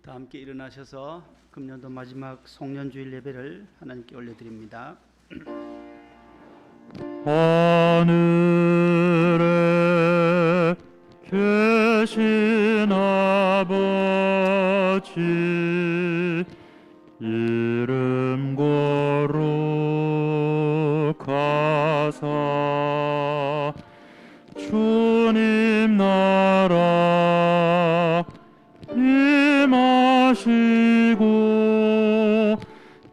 다 함께 일어나셔서 금년도 마지막 송년주일 예배를 하나님께 올려드립니다. 하늘에 계신 아버지 이름 거룩하사 주님 나라 임하시고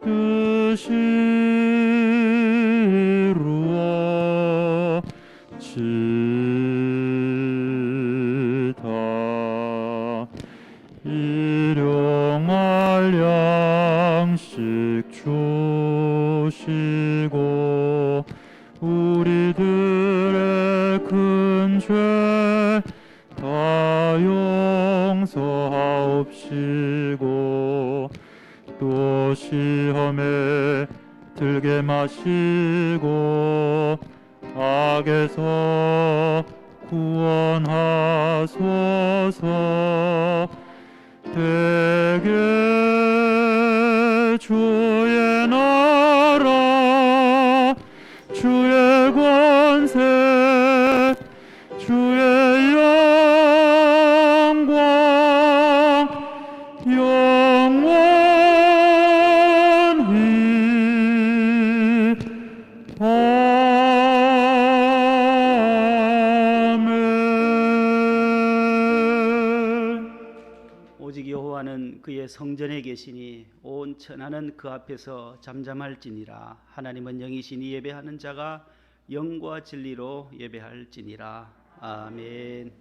뜻이 이루어지다. 일용할 양식 주시고 우리들의 큰 죄 다 용서하옵시고 또 시험에 들게 마시고 악에서 구원하소서. 대개 주의 나라 주의 권세 주의 영광 영원히 아멘. 오직 여호와는 그의 성전에 계시니 온 천하는 그 앞에서 잠잠할지니라. 하나님은 영이시니 예배하는 자가 영과 진리로 예배할지니라. 아멘.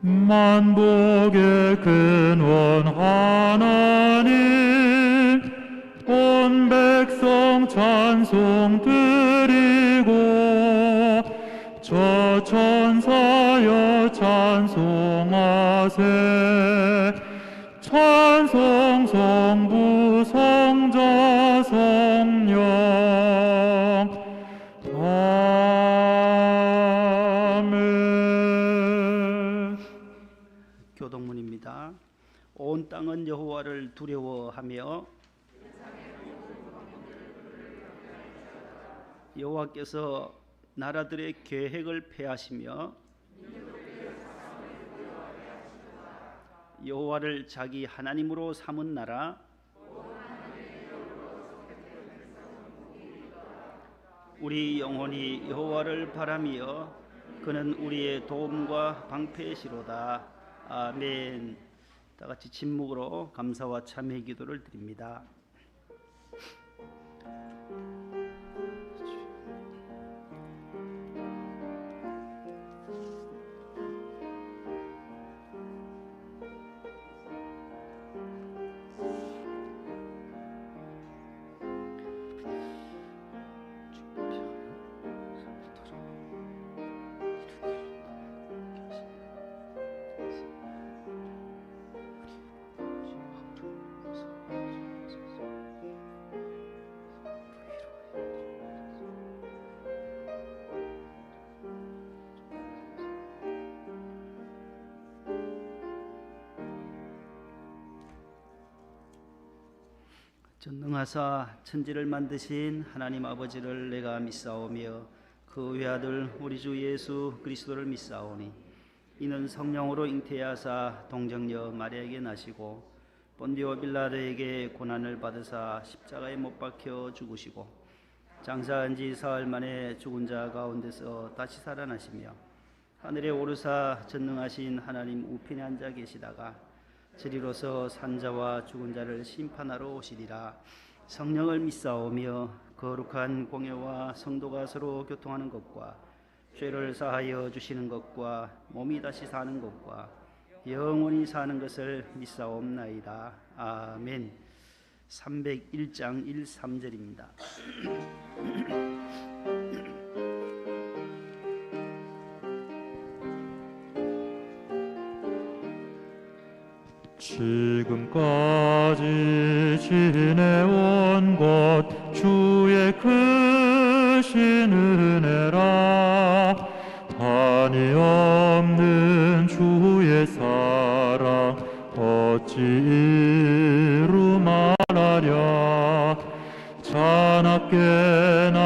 만복의 근원 하나님 온 백성 찬송 드리고 저 천사여 찬송하세. 찬송 성부 성자 성령 아멘. 교동문입니다. 온 땅은 여호와를 두려워하며 여호와께서 나라들의 계획을 폐하시며 여호와를 자기 하나님으로 삼은 나라 우리 영혼이 여호와를 바라며 그는 우리의 도움과 방패시로다. 아멘. 다 같이 침묵으로 감사와 참회 기도를 드립니다. 전능하사 천지를 만드신 하나님 아버지를 내가 믿사오며 그 외아들 우리 주 예수 그리스도를 믿사오니 이는 성령으로 잉태하사 동정녀 마리아에게 나시고 본디오 빌라도에게 고난을 받으사 십자가에 못 박혀 죽으시고 장사한 지 사흘 만에 죽은 자 가운데서 다시 살아나시며 하늘에 오르사 전능하신 하나님 우편에 앉아 계시다가 저리로서 산자와 죽은 자를 심판하러 오시리라. 성령을 믿사오며 거룩한 공예와 성도가 서로 교통하는 것과 죄를 사하여 주시는 것과 몸이 다시 사는 것과 영원히 사는 것을 믿사옵나이다. 아멘. 301장 1, 3절입니다. 지금까지 지내온 것 주의 크신 은혜라 한이 없는 주의 사랑 어찌 이루 말하랴. 자나깨나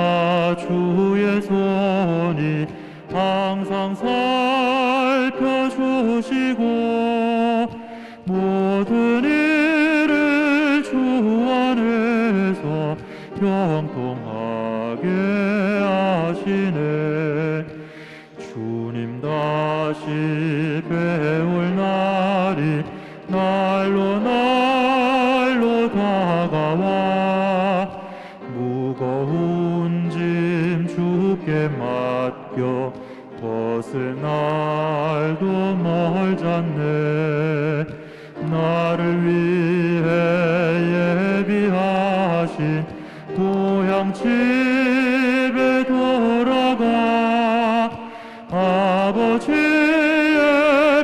주의 손이 항상 살펴주시고 모든 일을 주 안에서 형통하게 하시네. 주님 다시 배울 날이 날로 날로 다가와 무거운 짐 주께 맡겨 벗을 날도 멀잖네. 나를 위해 예비하신 고향 집에 돌아가 아버지의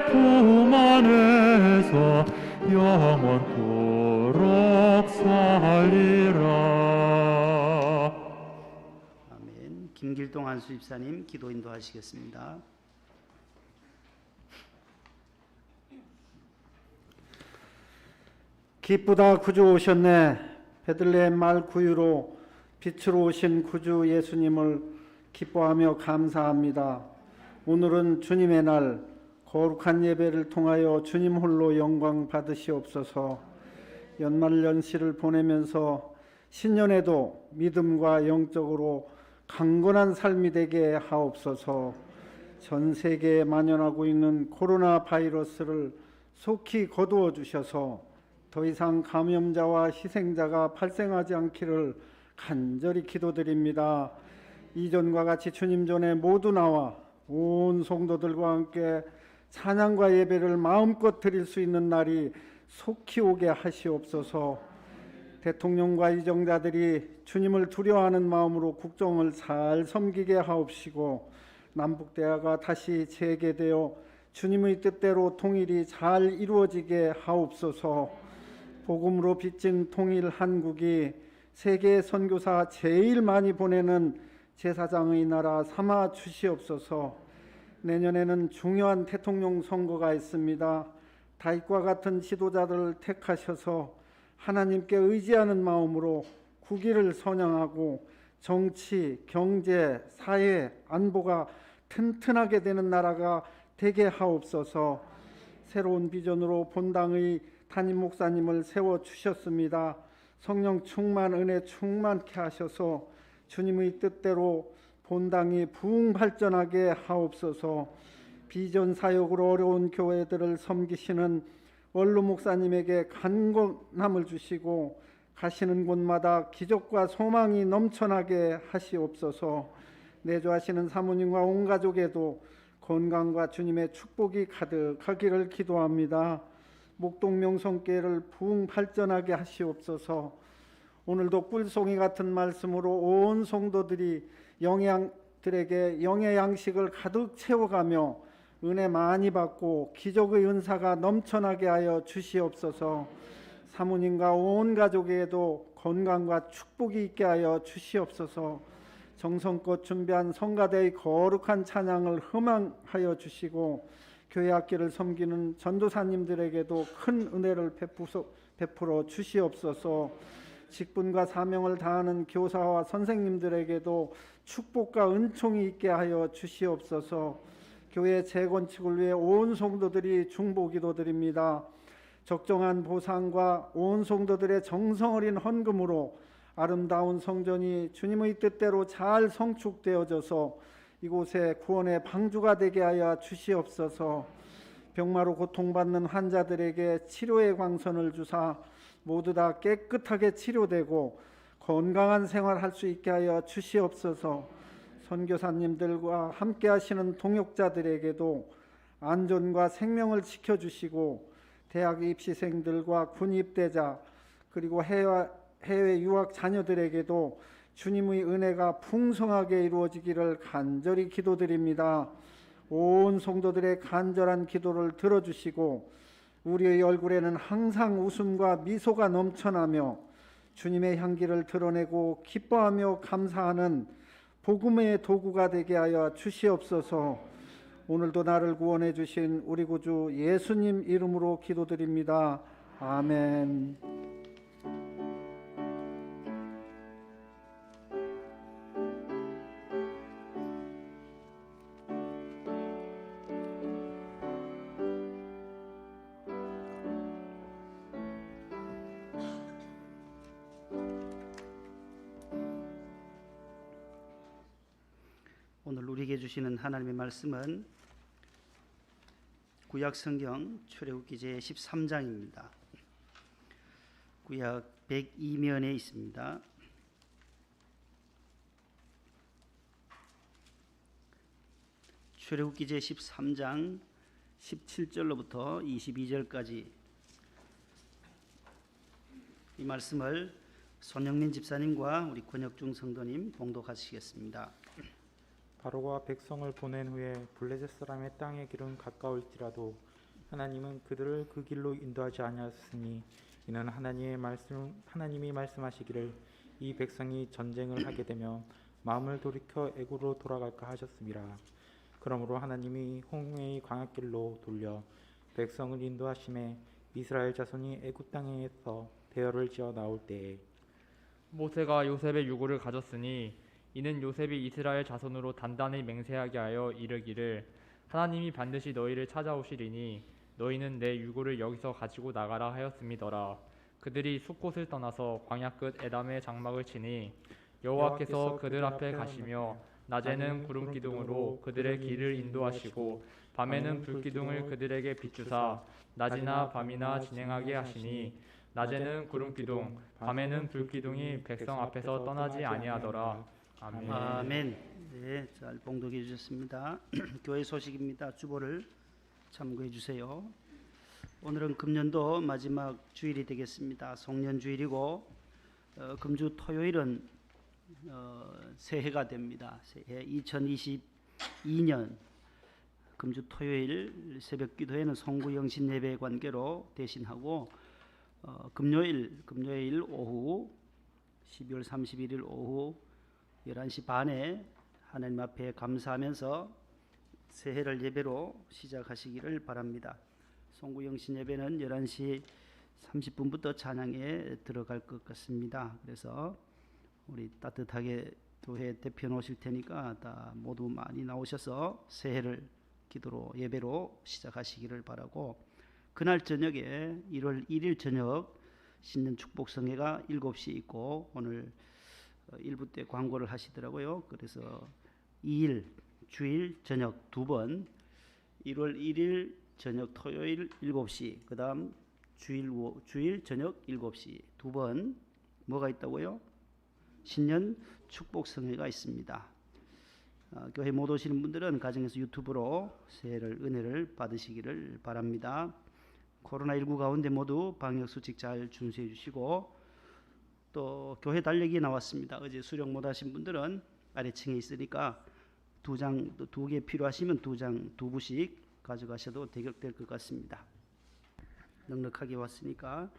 품 안에서 영원토록 살리라. 아멘. 김길동 한수 집사님 기도 인도하시겠습니다. 기쁘다 구주 오셨네. 베들레헴 말 구유로 빛으로 오신 구주 예수님을 기뻐하며 감사합니다. 오늘은 주님의 날, 거룩한 예배를 통하여 주님 홀로 영광 받으시옵소서. 연말연시를 보내면서 신년에도 믿음과 영적으로 강건한 삶이 되게 하옵소서. 전 세계에 만연하고 있는 코로나 바이러스를 속히 거두어 주셔서 더 이상 감염자와 희생자가 발생하지 않기를 간절히 기도드립니다. 이전과 같이 주님 전에 모두 나와 온 성도들과 함께 찬양과 예배를 마음껏 드릴 수 있는 날이 속히 오게 하시옵소서. 대통령과 이정자들이 주님을 두려워하는 마음으로 국정을 잘 섬기게 하옵시고 남북대화가 다시 재개되어 주님의 뜻대로 통일이 잘 이루어지게 하옵소서. 복음으로 빚진 통일 한국이 세계 선교사 제일 많이 보내는 제사장의 나라 삼아 주시옵소서. 내년에는 중요한 대통령 선거가 있습니다. 다윗과 같은 지도자들을 택하셔서 하나님께 의지하는 마음으로 국위를 선양하고 정치, 경제, 사회, 안보가 튼튼하게 되는 나라가 되게 하옵소서. 새로운 비전으로 본당의 담임 목사님을 세워주셨습니다. 성령 충만, 은혜 충만케 하셔서 주님의 뜻대로 본당이 부흥 발전하게 하옵소서. 비전 사역으로 어려운 교회들을 섬기시는 원로 목사님에게 간건함을 주시고 가시는 곳마다 기적과 소망이 넘쳐나게 하시옵소서. 내조하시는 사모님과 온 가족에도 건강과 주님의 축복이 가득하기를 기도합니다. 목동명성교회를 부흥 발전하게 하시옵소서. 오늘도 꿀송이 같은 말씀으로 온 성도들이 영양들에게 영의 양식을 가득 채워가며 은혜 많이 받고 기적의 은사가 넘쳐나게 하여 주시옵소서. 사모님과 온 가족에게도 건강과 축복이 있게 하여 주시옵소서. 정성껏 준비한 성가대의 거룩한 찬양을 흠앙하여 주시고 교회 학교를 섬기는 전도사님들에게도 큰 은혜를 베풀어 주시옵소서. 직분과 사명을 다하는 교사와 선생님들에게도 축복과 은총이 있게 하여 주시옵소서. 교회 재건축을 위해 온 성도들이 중보기도 드립니다. 적정한 보상과 온 성도들의 정성 어린 헌금으로 아름다운 성전이 주님의 뜻대로 잘 성축되어져서 이곳에 구원의 방주가 되게 하여 주시옵소서. 병마로 고통받는 환자들에게 치료의 광선을 주사 모두 다 깨끗하게 치료되고 건강한 생활할 수 있게 하여 주시옵소서. 선교사님들과 함께 하시는 동역자들에게도 안전과 생명을 지켜주시고 대학 입시생들과 군 입대자 그리고 해외 유학 자녀들에게도 주님의 은혜가 풍성하게 이루어지기를 간절히 기도드립니다. 온 성도들의 간절한 기도를 들어주시고 우리의 얼굴에는 항상 웃음과 미소가 넘쳐나며 주님의 향기를 드러내고 기뻐하며 감사하는 복음의 도구가 되게 하여 주시옵소서. 오늘도 나를 구원해 주신 우리 구주 예수님 이름으로 기도드립니다. 아멘. 오늘 우리에게 주시는 하나님의 말씀은 구약 성경 출애굽기 제 13장입니다. 구약 102면에 있습니다. 출애굽기 제 13장 17절로부터 22절까지 이 말씀을 손영민 집사님과 우리 권혁중 성도님 봉독하시겠습니다. 바로가 백성을 보낸 후에 블레셋 사람의 땅의 길은 가까울지라도 하나님은 그들을 그 길로 인도하지 아니하였으니 이는 하나님이 말씀하시기를 이 백성이 전쟁을 하게 되면 마음을 돌이켜 애굽으로 돌아갈까 하셨습니다. 그러므로 하나님이 홍해의 광야길로 돌려 백성을 인도하심에 이스라엘 자손이 애굽 땅에서 대열을 지어 나올 때에 모세가 요셉의 유고를 가졌으니 이는 요셉이 이스라엘 자손으로 단단히 맹세하게 하여 이르기를 하나님이 반드시 너희를 찾아오시리니 너희는 내 유고를 여기서 가지고 나가라 하였음이더라. 그들이 숫곳을 떠나서 광야 끝 에담의 장막을 치니 여호와께서 그들 앞에 가시며 낮에는 구름 기둥으로 그들의 길을 인도하시고 밤에는 불 기둥을 그들에게 비추사 낮이나 밤이나 진행하게 하시니 낮에는 구름 기둥 밤에는 불 기둥이 백성 앞에서 떠나지 아니하더라. 아멘. 아멘. 네, 잘 봉독해 주셨습니다. 교회 소식입니다. 주보를 참고해 주세요. 오늘은 금년도 마지막 주일이 되겠습니다. 송년주일이고 금주 토요일은 새해가 됩니다. 새해 2022년 금주 토요일 새벽 기도회는 송구영신 예배 관계로 대신하고 금요일 오후 12월 31일 오후 11시 반에 하나님 앞에 감사하면서 새해를 예배로 시작하시기를 바랍니다. 송구영신 예배는 11시 30분부터 찬양에 들어갈 것 같습니다. 그래서 우리 따뜻하게 교회 대표 놓으실 테니까 다 모두 많이 나오셔서 새해를 기도로 예배로 시작하시기를 바라고, 그날 저녁에 1월 1일 저녁 신년 축복성회가 7시 있고 오늘 일부 때 광고를 하시더라고요. 그래서 2일 주일 저녁 2번 1월 1일 저녁 토요일 7시 그 다음 주일 저녁 7시 2번 뭐가 있다고요? 신년 축복성회가 있습니다. 교회 못 오시는 분들은 가정에서 유튜브로 새해를 은혜를 받으시기를 바랍니다. 코로나19 가운데 모두 방역수칙 잘 준수해 주시고, 또 교회 달력이 나왔습니다. 어제 수령 못 하신 분들은 아래층에 있으니까 두 개 필요하시면 두 부씩 가져가셔도 될 것 같습니다. 넉넉하게 왔으니까.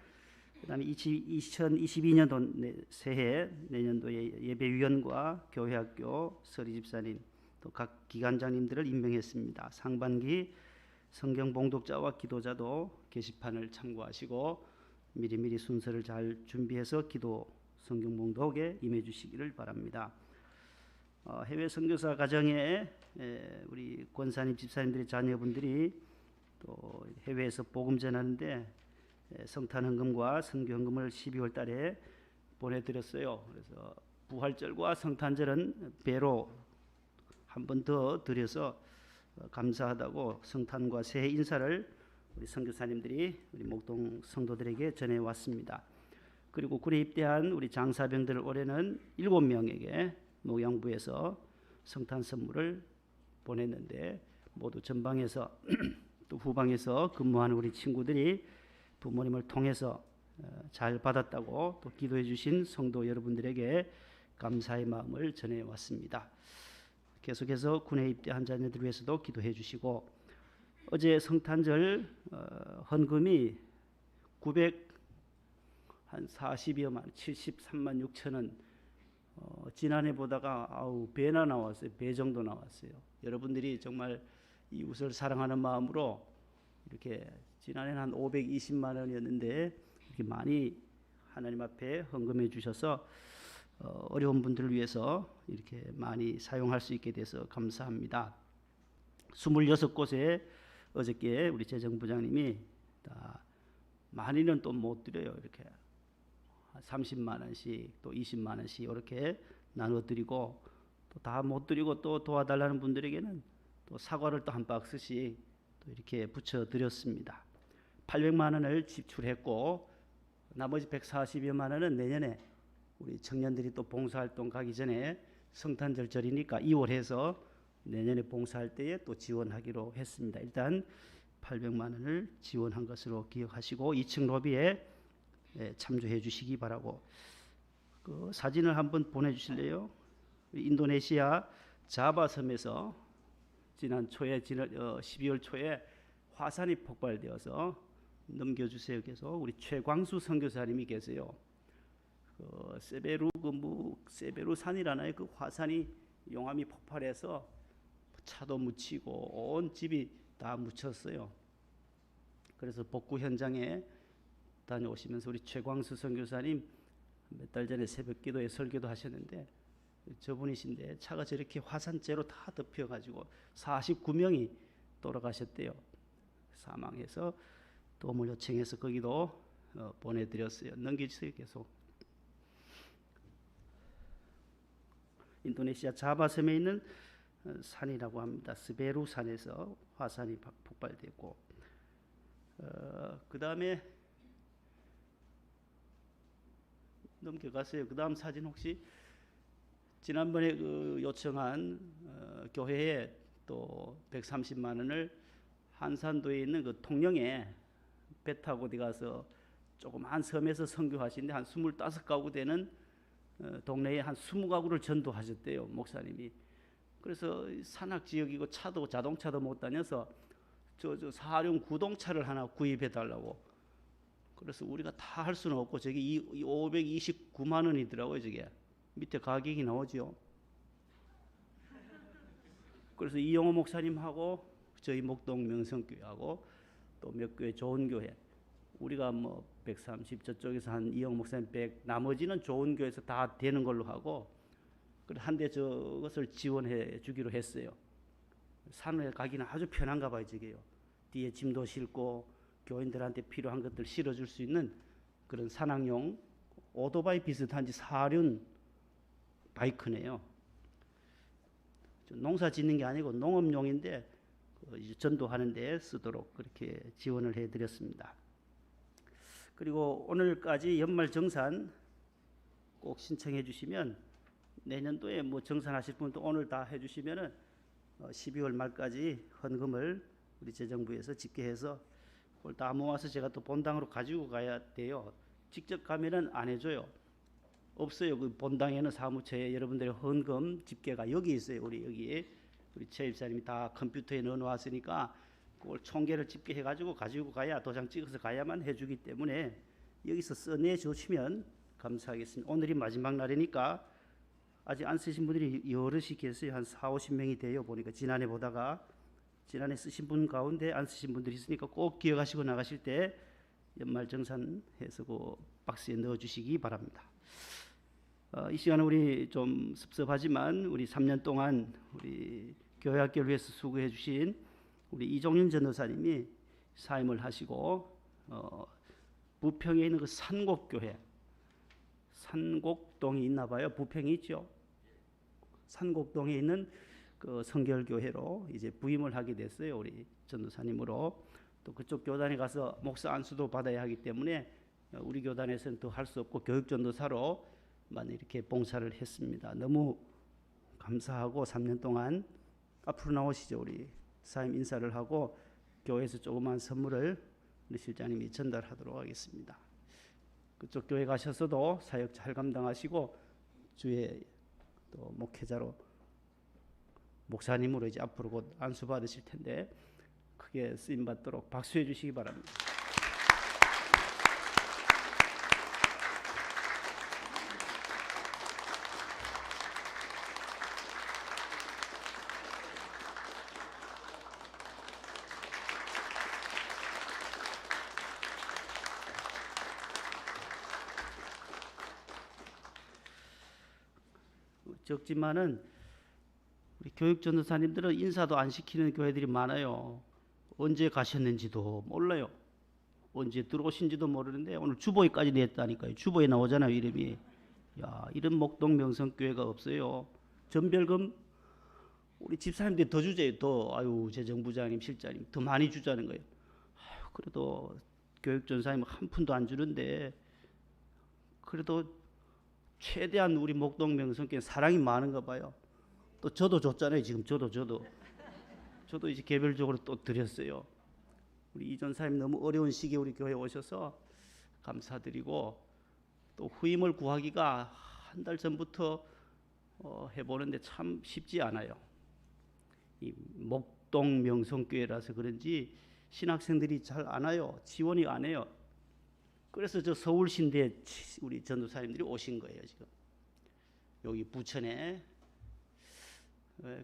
그 다음에 2022년도 새해 내년도에 예배위원과 교회학교 서리집사님 또 각 기관장님들을 임명했습니다. 상반기 성경 봉독자와 기도자도 게시판을 참고하시고 미리미리 순서를 잘 준비해서 기도 성경 봉독에 임해 주시기를 바랍니다. 해외 선교사 가정에 우리 권사님 집사님들의 자녀분들이 또 해외에서 복음 전하는데 성탄 헌금과 선교 헌금을 12월 달에 보내드렸어요. 그래서 부활절과 성탄절은 배로 한 번 더 드려서 감사하다고 성탄과 새해 인사를 우리 선교사님들이 우리 목동 성도들에게 전해왔습니다. 그리고 군에 입대한 우리 장사병들 올해는 7명에게 농양부에서 성탄 선물을 보냈는데 모두 전방에서 또 후방에서 근무하는 우리 친구들이 부모님을 통해서 잘 받았다고 또 기도해 주신 성도 여러분들에게 감사의 마음을 전해왔습니다. 계속해서 군에 입대한 자녀들 위해서도 기도해 주시고, 어제 성탄절 헌금이 940여 만 73만 6천 원, 지난해보다가 배나 나왔어요. 배 정도 나왔어요. 여러분들이 정말 이웃을 사랑하는 마음으로 이렇게 지난해는 한 520만 원이었는데 이렇게 많이 하나님 앞에 헌금해 주셔서 어려운 분들을 위해서 이렇게 많이 사용할 수 있게 돼서 감사합니다. 26곳에 어저께 우리 재정부장님이 다 많이는 또 못 드려요. 이렇게 30만 원씩 또 20만 원씩 이렇게 나눠 드리고 또 다 못 드리고 또 도와달라는 분들에게는 또 사과를 또 한 박스씩 또 이렇게 붙여 드렸습니다. 800만 원을 지출했고 나머지 140여만 원은 내년에 우리 청년들이 또 봉사활동 가기 전에 성탄절절이니까 2월에서 내년에 봉사할 때에 또 지원하기로 했습니다. 일단 800만 원을 지원한 것으로 기억하시고 2층 로비에 참조해 주시기 바라고. 그 사진을 한번 보내주실래요? 인도네시아 자바섬에서 지난 12월 초에 화산이 폭발되어서 넘겨주세요. 계속 우리 최광수 선교사님이 계세요. 그 세베루 산이라나요? 그 화산이 용암이 폭발해서 차도 묻히고 온 집이 다 묻혔어요. 그래서 복구 현장에 다녀오시면서 우리 최광수 선교사님 몇 달 전에 새벽기도에 설교도 하셨는데 저분이신데 차가 저렇게 화산재로 다 덮여가지고 49명이 돌아가셨대요. 사망해서 도움을 요청해서 거기도 보내드렸어요. 넘겨주세요. 계속. 인도네시아 자바섬에 있는 산이라고 합니다. 스베루 산에서 화산이 폭발됐고, 그 다음에 넘겨가세요. 그 다음 사진 혹시 지난번에 그 요청한 교회에 또 130만 원을 한산도에 있는 그 통영에 배 타고 어디 가서 조그만 섬에서 선교하시는데 한 25가구 되는 동네에 한 20가구를 전도하셨대요. 목사님이. 그래서 산악 지역이고 차도 자동차도 못 다녀서 저 사륜 구동차를 하나 구입해 달라고. 그래서 우리가 다 할 수는 없고 저게 529만 원이더라고요. 저게 밑에 가격이 나오죠. 그래서 이영호 목사님하고 저희 목동 명성교회하고 또 몇 교회 좋은 교회, 우리가 뭐 130 저쪽에서 한 이영호 목사님 100, 나머지는 좋은 교회에서 다 되는 걸로 하고 한 대 저것을 지원해 주기로 했어요. 산에 가기는 아주 편한가 봐요. 저게요. 뒤에 짐도 싣고 교인들한테 필요한 것들 실어줄 수 있는 그런 산악용 오토바이 비슷한지 사륜 바이크네요. 농사 짓는 게 아니고 농업용인데 전도하는 데 쓰도록 그렇게 지원을 해드렸습니다. 그리고 오늘까지 연말정산 꼭 신청해 주시면 내년도에 뭐 정산하실 분도 오늘 다 해주시면은 12월 말까지 헌금을 우리 재정부에서 집계해서 그걸 다 모아서 제가 또 본당으로 가지고 가야 돼요. 직접 가면은 안 해줘요. 없어요. 그 본당에는 사무처에 여러분들의 헌금 집계가 여기 있어요. 우리 최 입사님이 다 컴퓨터에 넣어놓았으니까 그걸 총계를 집계해가지고 가지고 가야 도장 찍어서 가야만 해주기 때문에 여기서 써내 주시면 감사하겠습니다. 오늘이 마지막 날이니까 아직 안 쓰신 분들이 여럿이 계세요. 한 40-50명이 돼요. 보니까 지난해 보다가 지난해 쓰신 분 가운데 안 쓰신 분들이 있으니까 꼭 기억하시고 나가실 때 연말정산해서 그 박스에 넣어주시기 바랍니다. 이 시간에 우리 좀 섭섭하지만 우리 3년 동안 우리 교회학교를 위해서 수고해 주신 우리 이종윤 전도사님이 사임을 하시고 부평에 있는 그 산곡교회, 산곡동이 있나 봐요. 부평이 있죠. 산곡동에 있는 그 성결교회로 이제 부임을 하게 됐어요. 우리 전도사님으로. 또 그쪽 교단에 가서 목사 안수도 받아야 하기 때문에 우리 교단에서는 더 할 수 없고 교육전도사로만 이렇게 봉사를 했습니다. 너무 감사하고 3년 동안 앞으로 나오시죠. 우리 사임 인사를 하고 교회에서 조그만 선물을 우리 실장님이 전달하도록 하겠습니다. 그쪽 교회 가셔서도 사역 잘 감당하시고 주의 또 목회자로 목사님으로 이제 앞으로 곧 안수 받으실 텐데 크게 쓰임 받도록 박수해 주시기 바랍니다. 적지만은 우리 교육 전도사님들은 인사도 안 시키는 교회들이 많아요. 언제 가셨는지도 몰라요. 언제 들어오신지도 모르는데 오늘 주보에까지 냈다니까요. 주보에 나오잖아요, 이름이. 야, 이런 목동 명성교회가 없어요. 전별금 우리 집사님들이 더 주재요. 더. 아유, 재정부장님, 실장님 더 많이 주자는 거예요. 아유, 그래도 교육전사님 한 푼도 안 주는데 그래도 최대한 우리 목동 명성교회 사랑이 많은가 봐요. 또 저도 줬잖아요. 지금 저도 이제 개별적으로 또 드렸어요. 우리 이 전사님 너무 어려운 시기에 우리 교회에 오셔서 감사드리고 또 후임을 구하기가 한 달 전부터 해보는데 참 쉽지 않아요. 이 목동 명성교회라서 그런지 신학생들이 잘 안 와요. 지원이 안 해요. 그래서 저 서울신대 우리 전도사님들이 오신 거예요. 지금 여기 부천에.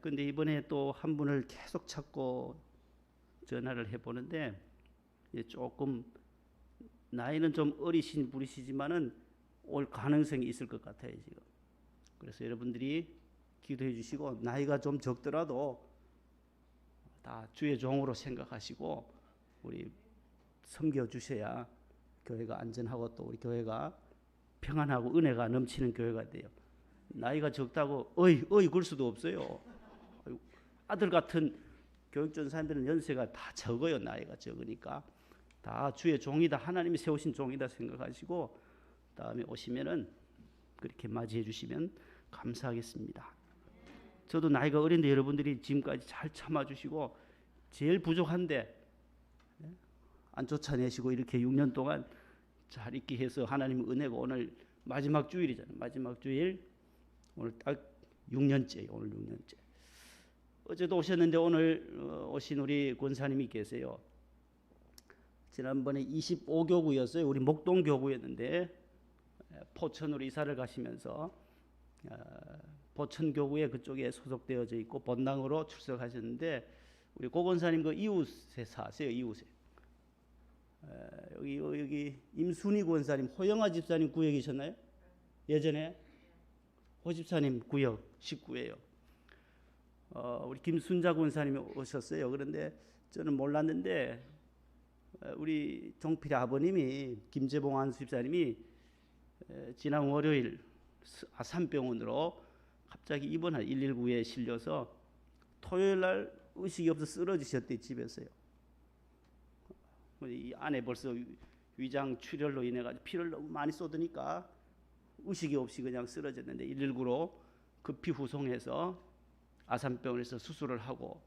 근데 이번에 또 한 분을 계속 찾고 전화를 해보는데 조금 나이는 좀 어리신 분이시지만은 올 가능성이 있을 것 같아요 지금. 그래서 여러분들이 기도해 주시고 나이가 좀 적더라도 다 주의 종으로 생각하시고 우리 섬겨 주셔야 교회가 안전하고 또 우리 교회가 평안하고 은혜가 넘치는 교회가 돼요. 나이가 적다고 어이 그럴 수도 없어요. 아들 같은 교육전사님들은 연세가 다 적어요. 나이가 적으니까 다 주의 종이다. 하나님이 세우신 종이다 생각하시고 다음에 오시면은 그렇게 맞이해 주시면 감사하겠습니다. 저도 나이가 어린데 여러분들이 지금까지 잘 참아주시고 제일 부족한데 안 쫓아내시고 이렇게 6년 동안 잘 있게 해서 하나님 은혜고 오늘 마지막 주일이잖아요. 마지막 주일 오늘 딱 6년째예요. 오늘 6년째. 어제도 오셨는데 오늘 오신 우리 권사님이 계세요. 지난번에 25교구였어요. 우리 목동교구였는데 포천으로 이사를 가시면서 포천교구에 그쪽에 소속되어져 있고 본당으로 출석하셨는데 우리 고 권사님 그 이웃에 사세요. 이웃에. 여기 임순희 권사님, 호영아 집사님 구역에 계셨나요? 예전에 호 집사님 구역 19예요. 우리 김순자 권사님이 오셨어요. 그런데 저는 몰랐는데 우리 종필의 아버님이 김재봉 안수 집사님이 지난 월요일 아산병원으로 갑자기 입원한 119에 실려서 토요일 날 의식이 없어 쓰러지셨대 집에서요. 이 안에 벌써 위장 출혈로 인해 가지고 피를 너무 많이 쏟으니까 의식이 없이 그냥 쓰러졌는데 119로 급히 후송해서 아산병원에서 수술을 하고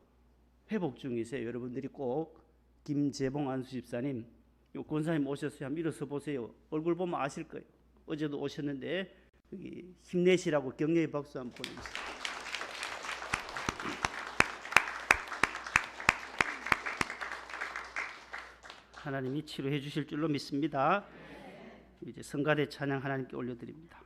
회복 중이세요. 여러분들이 꼭 김재봉 안수 집사님, 요 권사님 오셨어요. 한번 일어서 보세요. 얼굴 보면 아실 거예요. 어제도 오셨는데 여기 힘내시라고 격려의 박수 한번 보내주세요. 하나님이 치료해 주실 줄로 믿습니다. 이제 성가대 찬양 하나님께 올려드립니다.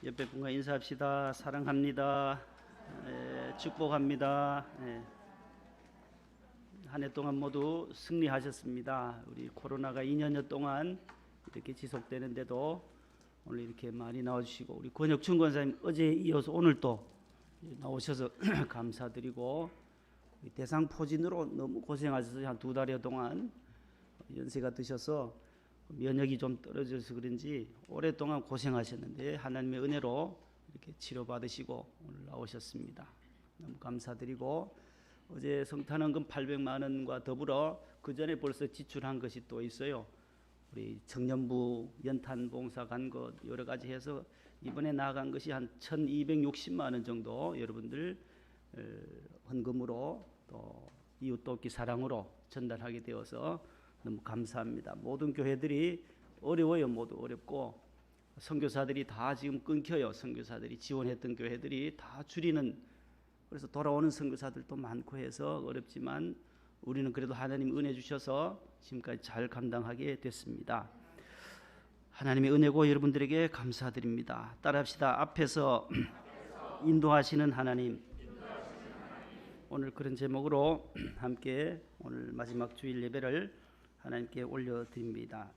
옆에 분과 인사합시다. 사랑합니다. 축복합니다. 한 해 동안 모두 승리하셨습니다. 우리 코로나가 2년여 동안 이렇게 지속되는데도 오늘 이렇게 많이 나와주시고, 우리 권혁춘 권사님 어제에 이어서 오늘 또 나오셔서 감사드리고, 대상포진으로 너무 고생하셔서 한 2달여 동안 연세가 드셔서 면역이 좀 떨어져서 그런지 오랫동안 고생하셨는데 하나님의 은혜로 이렇게 치료받으시고 오늘 나오셨습니다. 너무 감사드리고, 어제 성탄원금 800만 원과 더불어 그 전에 벌써 지출한 것이 또 있어요. 우리 청년부 연탄 봉사 간 것 여러 가지 해서 이번에 나간 것이 한 1,260만 원 정도 여러분들 헌금으로 또 이웃 돕기 사랑으로 전달하게 되어서 너무 감사합니다. 모든 교회들이 어려워요. 모두 어렵고 선교사들이 다 지금 끊겨요. 선교사들이 지원했던 교회들이 다 줄이는, 그래서 돌아오는 선교사들도 많고 해서 어렵지만 우리는 그래도 하나님 은혜 주셔서 지금까지 잘 감당하게 됐습니다. 하나님의 은혜고 여러분들에게 감사드립니다. 따라합시다. 앞에서 인도하시는 하나님. 오늘 그런 제목으로 함께 오늘 마지막 주일 예배를 하나님께 올려드립니다.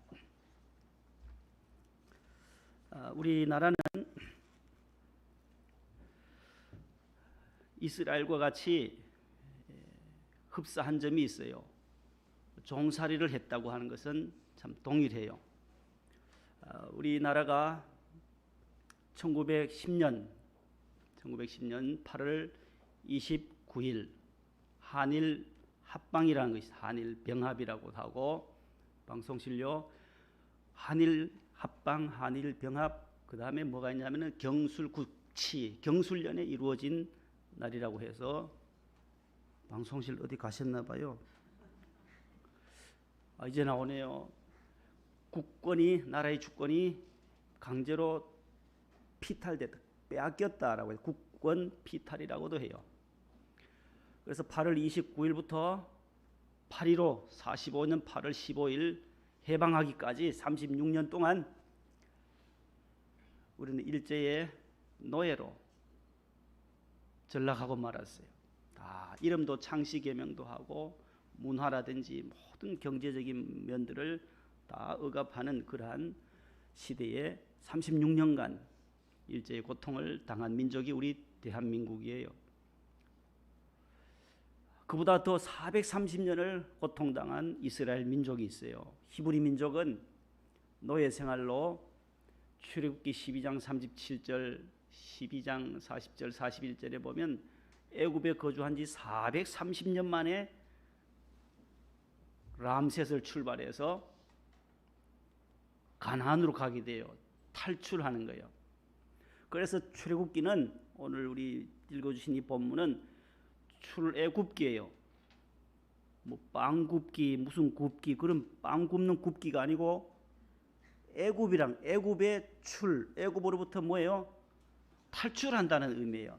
우리나라는 이스라엘과 같이 흡사한 점이 있어요. 종살이를 했다고 하는 것은 참 동일해요. 우리나라가 1910년 8월 29일 한일 합방이라는 것이 한일 병합이라고 하고, 방송실료 한일 합방, 한일 병합, 그 다음에 뭐가 있냐면은 경술국치, 경술련에 이루어진 날이라고 해서, 방송실 어디 가셨나 봐요. 이제 나오네요. 국권이, 나라의 주권이 강제로 피탈됐다, 빼앗겼다라고 해서 국권 피탈이라고도 해요. 그래서 8월 29일부터 8.15 45년 8월 15일 해방하기까지 36년 동안 우리는 일제의 노예로 전락하고 말았어요. 다 이름도 창씨 개명도 하고 문화라든지 모든 경제적인 면들을 다 억압하는 그러한 시대에 36년간 일제의 고통을 당한 민족이 우리 대한민국이에요. 그보다 더 430년을 고통당한 이스라엘 민족이 있어요. 히브리 민족은 노예 생활로 출애굽기 12장 37절, 12장 40절, 41절에 보면 애굽에 거주한 지 430년 만에 람셋을 출발해서 가나안으로 가게 돼요. 탈출하는 거예요. 그래서 출애굽기는, 오늘 우리 읽어주신 이 본문은 출애굽기예요. 뭐 빵 굽기, 무슨 굽기, 그런 빵 굽는 굽기가 아니고 애굽이랑 애굽의 출, 애굽으로부터 뭐예요? 탈출한다는 의미예요.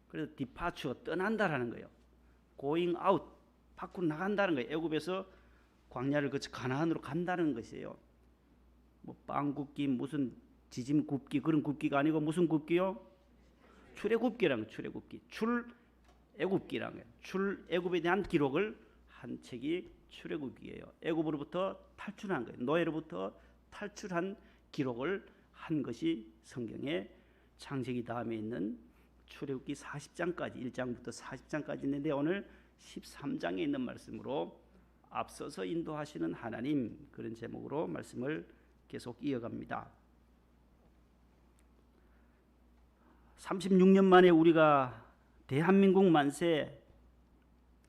그래서 departure, 떠난다라는 거예요. going out, 밖으로 나간다는 거예요. 애굽에서 광야를 거쳐 가나안으로 간다는 것이에요. 뭐 빵 굽기, 무슨 지짐 굽기, 그런 굽기가 아니고 무슨 굽기요? 출애굽기라는 거예요. 출애굽기, 출애굽기라는 거예요. 출애굽에 대한 기록을 한 책이 출애굽기예요. 애굽으로부터 탈출한 거예요. 노예로부터 탈출한 기록을 한 것이 성경의 창세기 다음에 있는 출애굽기 40장까지, 1장부터 40장까지 있는데 오늘 13장에 있는 말씀으로 앞서서 인도하시는 하나님, 그런 제목으로 말씀을 계속 이어갑니다. 36년 만에 우리가 대한민국 만세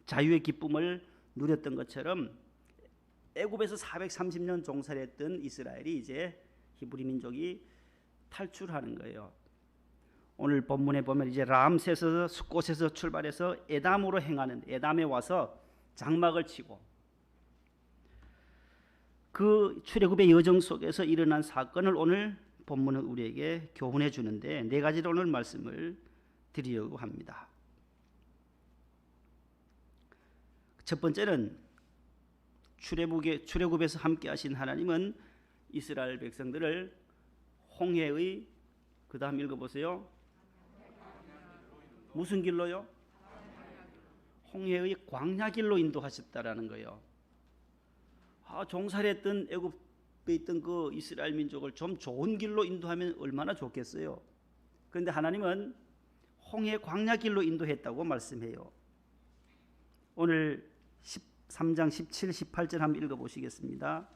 자유의 기쁨을 누렸던 것처럼 애굽에서 430년 종살이했던 이스라엘이 이제 히브리 민족이 탈출하는 거예요. 오늘 본문에 보면 이제 람셋에서 숫곳에서 출발해서 에담으로 행하는, 에담에 와서 장막을 치고, 그 출애굽의 여정 속에서 일어난 사건을 오늘 본문은 우리에게 교훈해 주는데 네 가지로 오늘 말씀을 드리려고 합니다. 첫 번째는 출애굽에서 함께 하신 하나님은 이스라엘 백성들을 홍해의 그 다음 읽어보세요. 무슨 길로요? 홍해의 광야길로 인도하셨다라는 거예요. 종살이했던 애굽에 있던 그 이스라엘 민족을 좀 좋은 길로 인도하면 얼마나 좋겠어요. 그런데 하나님은 홍해 광야길로 인도했다고 말씀해요. 오늘 13장 17, 18절 한번 읽어보시겠습니다.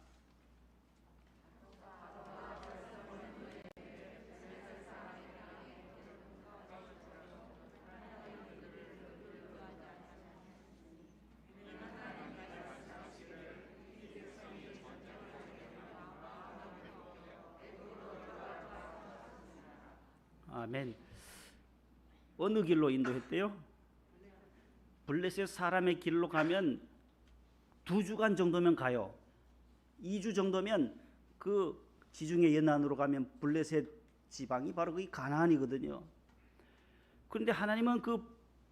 아멘. 어느 길로 인도했대요? 블레셋 사람의 길로 가면 2주간 정도면 가요. 2주 정도면 그 지중해 연안으로 가면 블레셋 지방이 바로 그 가나안이거든요. 그런데 하나님은 그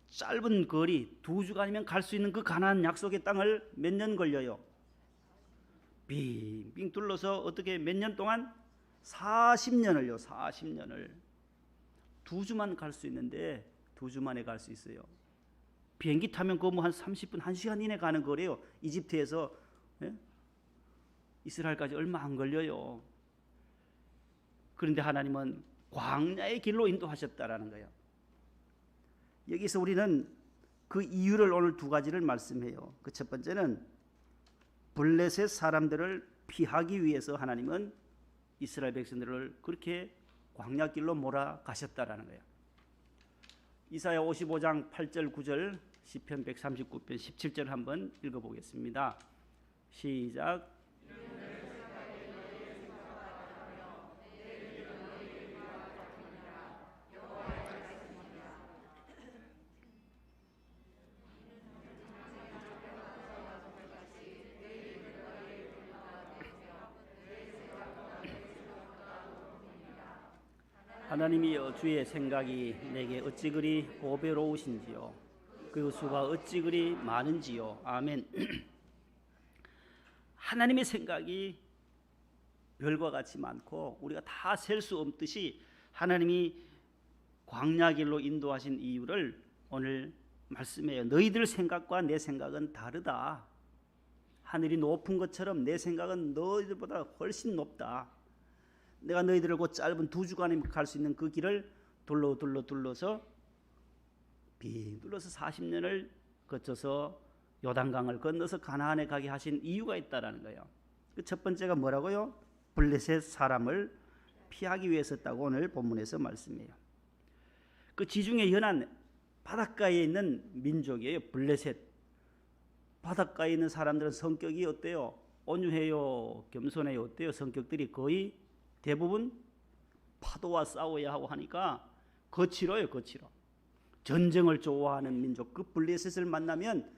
짧은 거리 2주간이면 갈 수 있는 그 가나안 약속의 땅을 몇 년 걸려요? 빙빙 둘러서 어떻게 몇 년 동안? 40년을요. 40년을 2주만 갈 수 있는데 2주 만에 갈 수 있어요. 비행기 타면 그거 뭐 한 30분, 1시간 이내 가는 거래요. 이집트에서 이스라엘까지 얼마 안 걸려요. 그런데 하나님은 광야의 길로 인도하셨다라는 거예요. 여기서 우리는 그 이유를 오늘 2가지를 말씀해요. 그 첫 번째는 블레셋 사람들을 피하기 위해서 하나님은 이스라엘 백성들을 그렇게 광야길로 몰아가셨다라는 거예요. 이사야 55장 8절 9절 시편 139편 17절 한번 읽어보겠습니다. 시작. 하나님이여 주의 생각이 내게 어찌 그리 보배로우신지요 그 수가 어찌 그리 많은지요. 아멘. 하나님의 생각이 별과 같이 많고 우리가 다 셀 수 없듯이 하나님이 광야길로 인도하신 이유를 오늘 말씀해요. 너희들 생각과 내 생각은 다르다. 하늘이 높은 것처럼 내 생각은 너희들보다 훨씬 높다. 내가 너희들을 곧 짧은 2주간에 갈 수 있는 그 길을 둘러서 빙 둘러서 40년을 거쳐서 요단강을 건너서 가나안에 가게 하신 이유가 있다라는 거예요. 그 첫 번째가 뭐라고요? 블레셋 사람을 피하기 위해서였다고 오늘 본문에서 말씀해요. 그 지중해 연안 바닷가에 있는 민족이에요. 블레셋. 바닷가에 있는 사람들은 성격이 어때요? 온유해요? 겸손해요? 어때요? 성격들이 거의 대부분 파도와 싸워야 하고 하니까 거칠어요. 거칠어. 전쟁을 좋아하는 민족. 그 블레셋을 만나면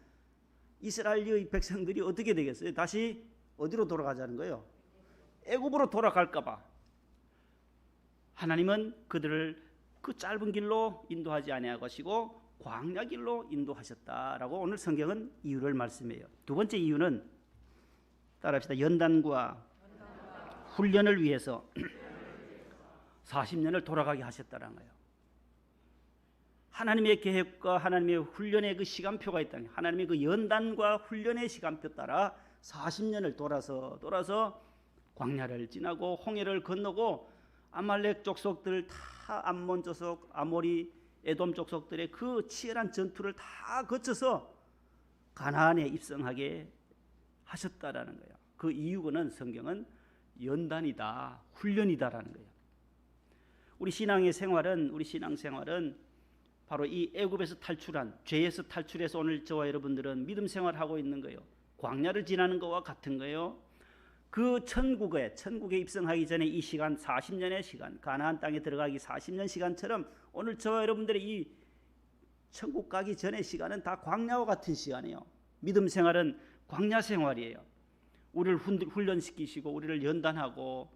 이스라엘의 백성들이 어떻게 되겠어요? 다시 어디로 돌아가자는 거예요? 애굽으로 돌아갈까 봐. 하나님은 그들을 그 짧은 길로 인도하지 아니하시고 광야 길로 인도하셨다라고 오늘 성경은 이유를 말씀해요. 두 번째 이유는 따라합시다. 연단과 훈련을 위해서 40년을 돌아가게 하셨다는 거예요. 하나님의 계획과 하나님의 훈련의 그 시간표가 있다는 거예요. 하나님의 그 연단과 훈련의 시간표 따라 40년을 돌아서 광야를 지나고 홍해를 건너고 아말렉 족속들 다 암몬 족속, 아모리, 에돔 족속들의 그 치열한 전투를 다 거쳐서 가나안에 입성하게 하셨다라는 거예요. 그 이유는 성경은 연단이다, 훈련이다라는 거예요. 우리 신앙생활은 바로 이 애굽에서 탈출한, 죄에서 탈출해서 오늘 저와 여러분들은 믿음 생활하고 있는 거예요. 광야를 지나는 것과 같은 거예요. 그 천국에 입성하기 전에 이 시간 40년의 시간, 가나안 땅에 들어가기 40년 시간처럼 오늘 저와 여러분들의 이 천국 가기 전의 시간은 다 광야와 같은 시간이에요. 믿음 생활은 광야 생활이에요. 우리를 훈련시키시고 우리를 연단하고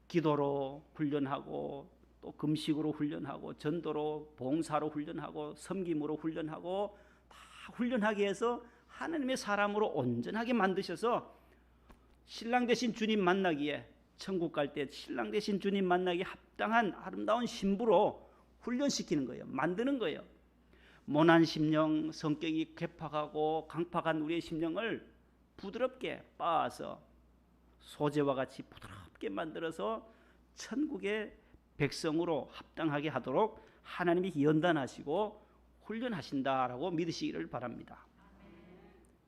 기도로 훈련하고 또 금식으로 훈련하고 전도로 봉사로 훈련하고 섬김으로 훈련하고 다 훈련하게 해서 하나님의 사람으로 온전하게 만드셔서 신랑 되신 주님 만나기에 천국 갈 때 신랑 되신 주님 만나기에 합당한 아름다운 신부로 훈련시키는 거예요. 만드는 거예요. 모난 심령, 성격이 괴팍하고 강팍한 우리의 심령을 부드럽게 빻아서 소재와 같이 부드럽게 만들어서 천국의 백성으로 합당하게 하도록 하나님이 연단하시고 훈련하신다라고 믿으시기를 바랍니다.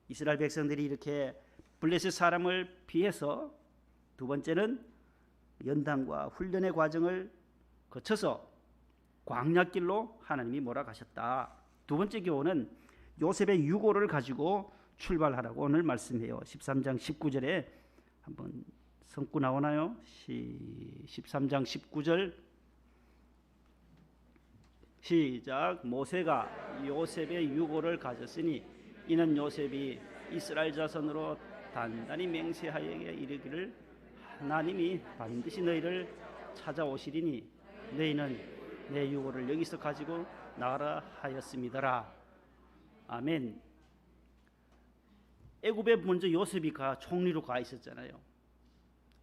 이스라엘 백성들이 이렇게 블레셋 사람을 피해서 두 번째는 연단과 훈련의 과정을 거쳐서 광야길로 하나님이 몰아가셨다. 두 번째 교훈은 요셉의 유고를 가지고 출발하라고 오늘 말씀해요. 13장 19절에 한번 성구 나오나요? 13장 19절 시작. 모세가 요셉의 유고를 가졌으니 이는 요셉이 이스라엘 자손으로 단단히 맹세하여 이르기를 하나님이 반드시 너희를 찾아오시리니 너희는 내 유고를 여기서 가지고 나가라 하였음이더라. 아멘. 애굽에 먼저 요셉이 총리로 가 있었잖아요.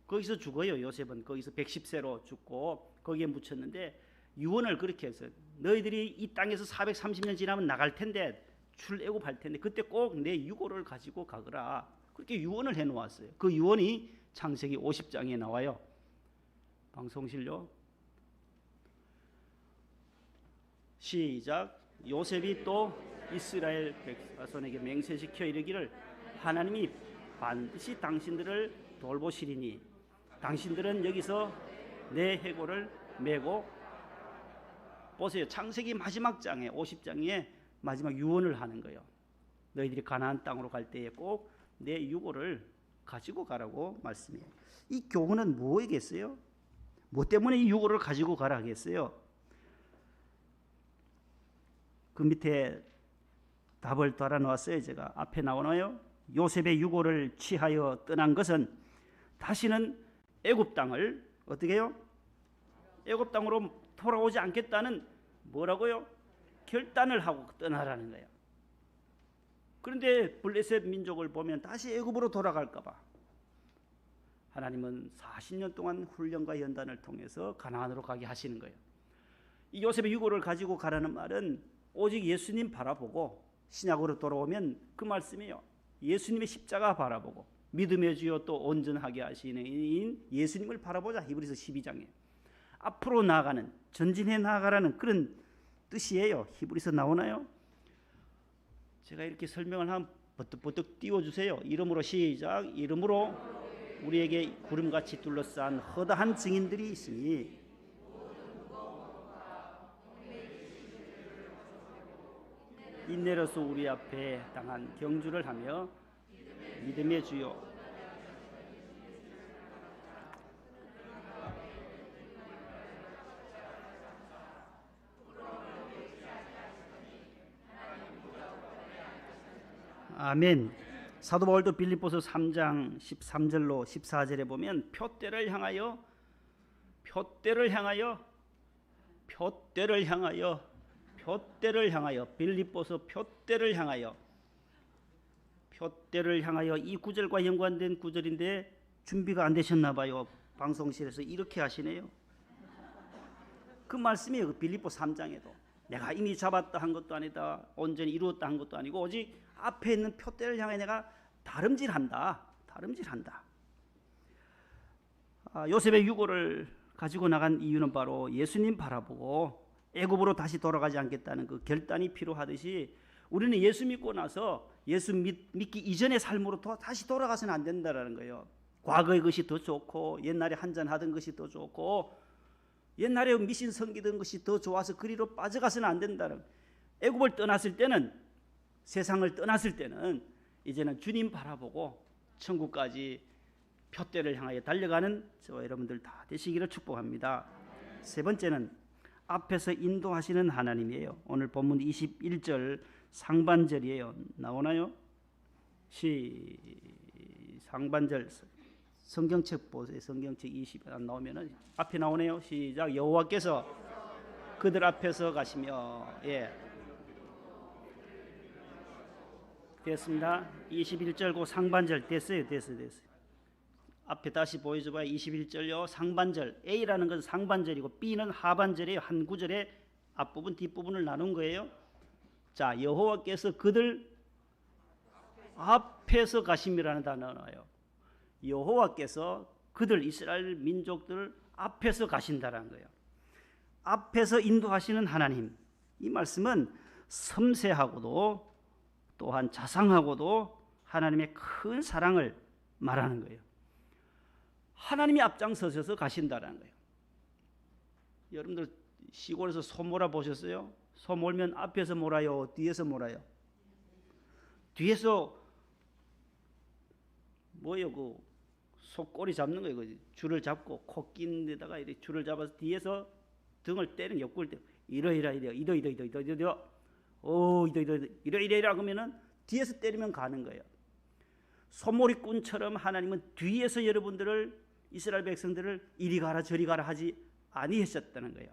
거기서 죽어요. 요셉은 거기서 110세로 죽고 거기에 묻혔는데 유언을 그렇게 해서 너희들이 이 땅에서 430년 지나면 나갈 텐데 출애굽할 텐데 그때 꼭 내 유고를 가지고 가거라. 그렇게 유언을 해놓았어요. 그 유언이 창세기 50장에 나와요. 방송실요. 시작. 요셉이 또 이스라엘 백성에게 맹세시켜 이르기를 하나님이 반드시 당신들을 돌보시리니 당신들은 여기서 내 해골을 메고 보세요. 창세기 마지막 장에 50장에 마지막 유언을 하는 거예요. 너희들이 가나안 땅으로 갈 때에 꼭 내 유고를 가지고 가라고 말씀해요. 이 교훈은 뭐이겠어요? 뭐 때문에 이 유고를 가지고 가라 하겠어요? 그 밑에 답을 달아놓았어요. 제가 앞에 나오나요? 요셉의 유고를 취하여 떠난 것은 다시는 애굽 땅을 어떻게 해요? 애굽 땅으로 돌아오지 않겠다는 뭐라고요? 결단을 하고 떠나라는 거예요. 그런데 블레셋 민족을 보면 다시 애굽으로 돌아갈까 봐 하나님은 40년 동안 훈련과 연단을 통해서 가나안으로 가게 하시는 거예요. 이 요셉의 유고를 가지고 가라는 말은 오직 예수님 바라보고 신약으로 돌아오면 그 말씀이에요. 예수님의 십자가 바라보고 믿음의 주요 또 온전하게 하시는 예수님을 바라보자. 히브리서 12장에 앞으로 나아가는 전진해 나아가라는 그런 뜻이에요. 히브리서 나오나요? 제가 이렇게 설명을 하면 버뜩버뜩 띄워주세요. 이름으로 시작. 이름으로 우리에게 구름같이 둘러싼 허다한 증인들이 있으니 인내로서 우리 앞에 당한 경주를 하며 믿음의 주요 아멘. 사도 바울도 빌립보서 3장 13절로 14절에 보면 표대를 향하여 빌립보서 표대를 향하여 이 구절과 연관된 구절인데 준비가 안 되셨나 봐요. 방송실에서 이렇게 하시네요. 그 말씀이에요. 그 빌립보 3장에도 내가 이미 잡았다 한 것도 아니다, 온전히 이루었다 한 것도 아니고 오직 앞에 있는 표대를 향해 내가 다름질한다. 요셉의 유고를 가지고 나간 이유는 바로 예수님 바라보고 애굽으로 다시 돌아가지 않겠다는 그 결단이 필요하듯이 우리는 예수 믿고 나서 예수 믿기 이전의 삶으로 다시 돌아가서는 안 된다는 거예요. 과거의 것이 더 좋고 옛날에 한잔하던 것이 더 좋고 옛날에 미신 섬기던 것이 더 좋아서 그리로 빠져가서는 안 된다는. 애굽을 떠났을 때는, 세상을 떠났을 때는 이제는 주님 바라보고 천국까지 표대를 향하여 달려가는 저와 여러분들 다 되시기를 축복합니다. 세 번째는 앞에서 인도하시는 하나님이에요. 오늘 본문 21절 상반절이에요. 나오나요? 상반절 성경책 보세요. 성경책 20안 나오면은 앞에 나오네요. 시작. 여호와께서 그들 앞에서 가시며, 예, 됐습니다. 21절 그 상반절 됐어요. 앞에 다시 보여줘봐요. 21절요. 상반절. A라는 것은 상반절이고 B는 하반절이에요. 한 구절에 앞부분 뒷부분을 나눈 거예요. 자, 여호와께서 그들 앞에서 가심이라는 단어가 나와요. 여호와께서 그들 이스라엘 민족들 앞에서 가신다는 거예요. 앞에서 인도하시는 하나님. 이 말씀은 섬세하고도 또한 자상하고도 하나님의 큰 사랑을 말하는 거예요. 하나님이 앞장서셔서 가신다는 거예요. 여러분들 시골에서 소 몰아 보셨어요? 소 몰면 앞에서 몰아요? 뒤에서 몰아요? 뒤에서 뭐예요? 그 소 꼬리 잡는 거예요. 그 줄을 잡고 코 낀 데다가 이렇게 줄을 잡아서 뒤에서 등을 때는 옆구리 때 이러이러 그러면은 뒤에서 때리면 가는 거예요. 소몰이꾼처럼 하나님은 뒤에서 여러분들을 이스라엘 백성들을 이리 가라 저리 가라 하지 아니하셨다는 거예요.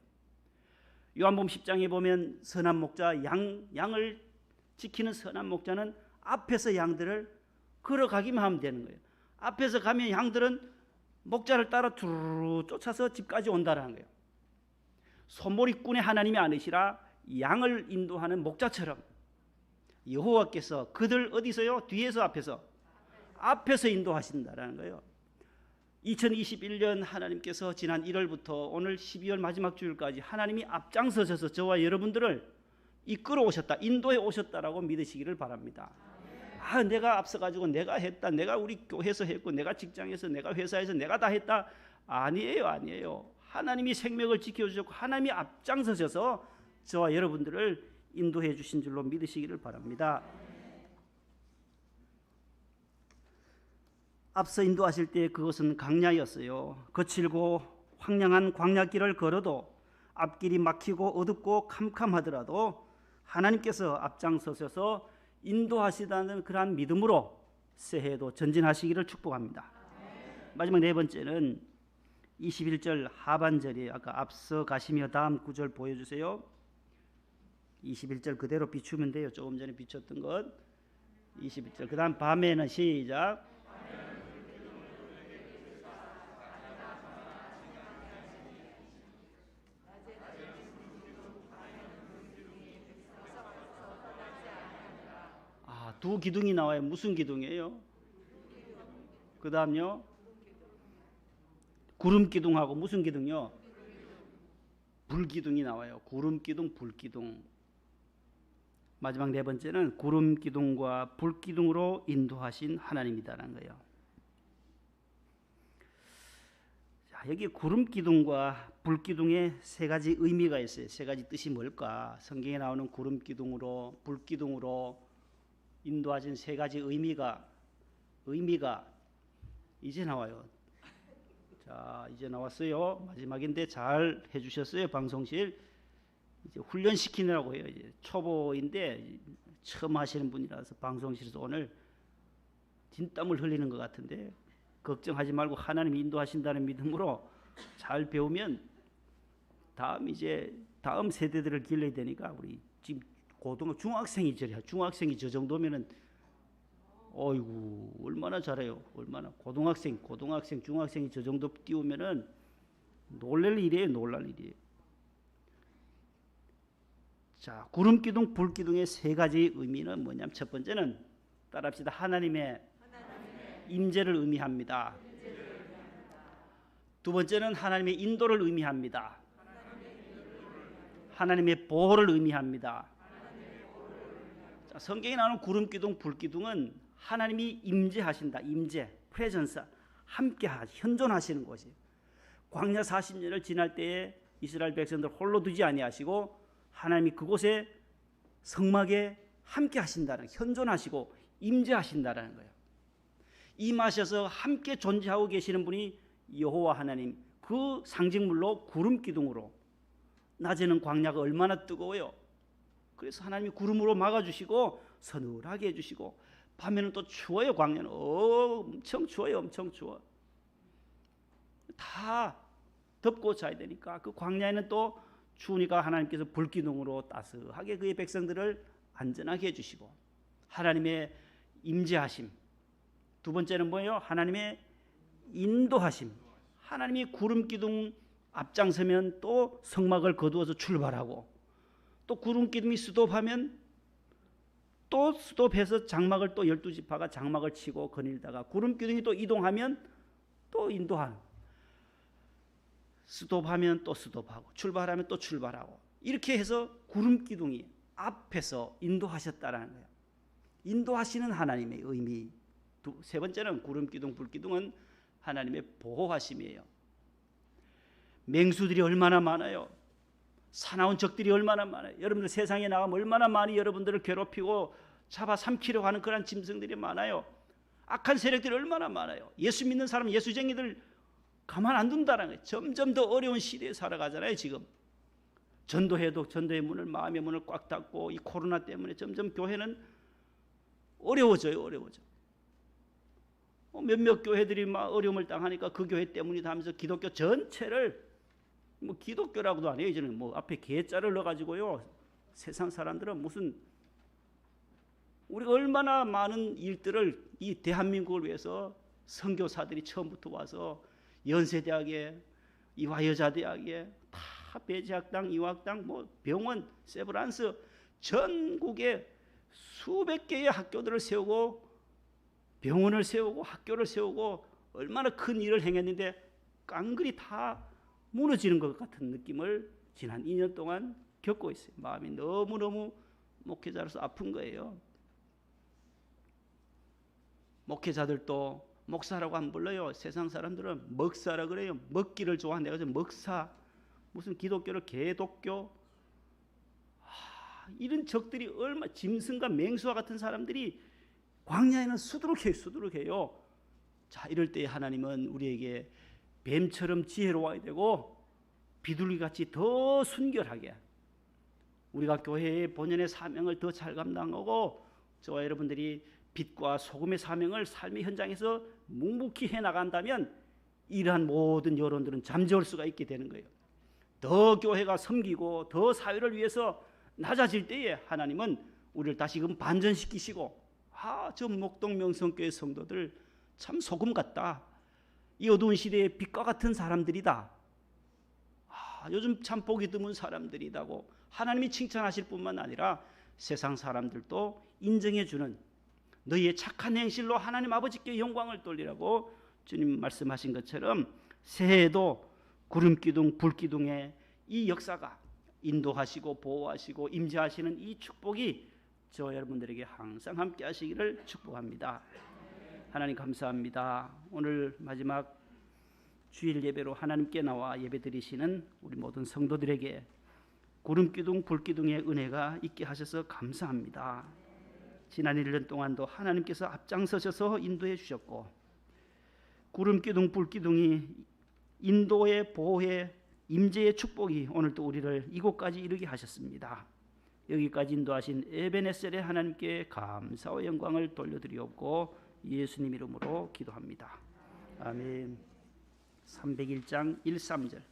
요한복음 10장에 보면 선한 목자 양을 지키는 선한 목자는 앞에서 양들을 걸어가기만 하면 되는 거예요. 앞에서 가면 양들은 목자를 따라 두루루 쫓아서 집까지 온다는 거예요. 소몰이꾼의 하나님이 아니시라 양을 인도하는 목자처럼 여호와께서 그들 어디서요? 뒤에서 앞에서 인도하신다라는 거예요. 2021년 하나님께서 지난 1월부터 오늘 12월 마지막 주일까지 하나님이 앞장서셔서 저와 여러분들을 이끌어 오셨다, 인도해 오셨다라고 믿으시기를 바랍니다. 아, 내가 앞서가지고 내가 했다, 내가 우리 교회에서 했고, 내가 직장에서, 내가 회사에서 내가 다 했다. 아니에요. 하나님이 생명을 지켜주셨고 하나님이 앞장서셔서 저와 여러분들을 인도해 주신 줄로 믿으시기를 바랍니다. 앞서 인도하실 때 그것은 광야였어요. 거칠고 황량한 광야길을 걸어도 앞길이 막히고 어둡고 캄캄하더라도 하나님께서 앞장서셔서 인도하시다는 그러한 믿음으로 새해에도 전진하시기를 축복합니다. 마지막 네 번째는 21절 하반절이에요. 아까 앞서 가시며 다음 구절 보여주세요. 21절 그대로 비추면 돼요. 조금 전에 비췄던 것 21절. 그 다음 밤에는 시작. 두 기둥이 나와요. 무슨 기둥이에요? 그 다음요? 구름 기둥하고 무슨 기둥요? 불 기둥이 나와요. 구름 기둥, 불 기둥. 마지막 네 번째는 구름 기둥과 불 기둥으로 인도하신 하나님이다라는 거예요. 자, 여기 구름 기둥과 불 기둥에 세 가지 의미가 있어요. 세 가지 뜻이 뭘까? 성경에 나오는 구름 기둥으로, 불 기둥으로 인도하신 세 가지 의미가 이제 나와요. 자, 이제 나왔어요. 마지막인데 잘 해주셨어요. 방송실 이제 훈련시키느라고 해요. 이제 초보인데 처음 하시는 분이라서 방송실에서 오늘 진땀을 흘리는 것 같은데 걱정하지 말고 하나님이 인도하신다는 믿음으로 잘 배우면 다음 세대들을 길러야 되니까 우리 지금 중학생이 저 정도면은 어이구 얼마나 잘해요. 얼마나 고등학생, 중학생이 저 정도 띄우면은 놀랄 일이에요. 자, 구름 기둥, 불 기둥의 세 가지 의미는 뭐냐면 첫 번째는 따라합시다. 하나님의 임재를 의미합니다. 두 번째는 하나님의 인도를 의미합니다. 하나님의 보호를 의미합니다. 자, 성경에 나오는 구름 기둥, 불 기둥은 하나님이 임재하신다. 프레전스, 함께 현존하시는 곳이에요. 광야 40년을 지날 때에 이스라엘 백성들 홀로 두지 아니하시고 하나님이 그곳에 성막에 함께 하신다는, 현존하시고 임재하신다는 거예요. 임하셔서 함께 존재하고 계시는 분이 여호와 하나님, 그 상징물로 구름 기둥으로. 낮에는 광야가 얼마나 뜨거워요. 그래서 하나님이 구름으로 막아주시고 서늘하게 해주시고, 밤에는 또 추워요. 광야는 엄청 추워요. 다 덮고 자야 되니까 그 광야에는 또 추우니까 하나님께서 불기둥으로 따스하게 그의 백성들을 안전하게 해주시고, 하나님의 임재하심. 두 번째는 뭐예요? 하나님의 인도하심. 하나님이 구름 기둥 앞장서면 또 성막을 거두어서 출발하고, 또 구름 기둥이 스톱하면 또 스톱해서 장막을 또 12지파가 장막을 치고 거닐다가, 구름 기둥이 또 이동하면 또 인도하는, 스톱하면 또 스톱하고 출발하면 또 출발하고, 이렇게 해서 구름 기둥이 앞에서 인도하셨다라는 거예요. 인도하시는 하나님의 의미. 세 번째는 구름 기둥, 불 기둥은 하나님의 보호하심이에요. 맹수들이 얼마나 많아요. 사나운 적들이 얼마나 많아요. 여러분들 세상에 나가면 얼마나 많이 여러분들을 괴롭히고 잡아 삼키려고 하는 그런 짐승들이 많아요. 악한 세력들이 얼마나 많아요. 예수 믿는 사람, 예수쟁이들 가만 안 둔다는 거예요. 점점 더 어려운 시대에 살아가잖아요. 지금 전도해도 전도의 문을, 마음의 문을 꽉 닫고, 이 코로나 때문에 점점 교회는 어려워져요. 몇몇 교회들이 막 어려움을 당하니까 그 교회 때문이다 하면서 기독교 전체를, 뭐 기독교라고도 안 해요. 이제는 뭐 앞에 개자를 넣어가지고요. 세상 사람들은 무슨, 우리가 얼마나 많은 일들을 이 대한민국을 위해서 선교사들이 처음부터 와서 연세대학에, 이화여자대학에, 다 배제학당, 이화학당, 뭐 병원, 세브란스, 전국에 수백 개의 학교들을 세우고 병원을 세우고 학교를 세우고 얼마나 큰 일을 행했는데 깡그리 다 무너지는 것 같은 느낌을 지난 2년 동안 겪고 있어요. 마음이 너무너무 목회자로서 아픈 거예요. 목회자들도 목사라고 안 불러요. 세상 사람들은 먹사라 그래요. 먹기를 좋아한다. 그래서 먹사, 무슨 기독교를 개독교, 이런 적들이 얼마, 짐승과 맹수와 같은 사람들이 광야에는 수두룩해요. 자, 이럴 때 하나님은 우리에게 뱀처럼 지혜로워야 되고 비둘기같이 더 순결하게, 우리가 교회의 본연의 사명을 더 잘 감당하고 저와 여러분들이 빛과 소금의 사명을 삶의 현장에서 묵묵히 해나간다면 이러한 모든 여론들은 잠재울 수가 있게 되는 거예요. 더 교회가 섬기고 더 사회를 위해서 낮아질 때에 하나님은 우리를 다시금 반전시키시고, 저 목동 명성교회 성도들 참 소금 같다. 이 어두운 시대에 빛과 같은 사람들이다. 요즘 참 보기 드문 사람들이다고 하나님이 칭찬하실 뿐만 아니라 세상 사람들도 인정해주는, 너희의 착한 행실로 하나님 아버지께 영광을 돌리라고 주님 말씀하신 것처럼 새해에도 구름기둥, 불기둥의 이 역사가 인도하시고 보호하시고 임재하시는 이 축복이 저와 여러분들에게 항상 함께 하시기를 축복합니다. 하나님 감사합니다. 오늘 마지막 주일 예배로 하나님께 나와 예배드리시는 우리 모든 성도들에게 구름기둥, 불기둥의 은혜가 있게 하셔서 감사합니다. 지난 1년 동안도 하나님께서 앞장서셔서 인도해 주셨고, 구름기둥, 불기둥이 인도의 보호의 임재의 축복이 오늘도 우리를 이곳까지 이르게 하셨습니다. 여기까지 인도하신 에베네셀의 하나님께 감사와 영광을 돌려드리옵고 예수님 이름으로 기도합니다. 아멘. 301장 1, 3절.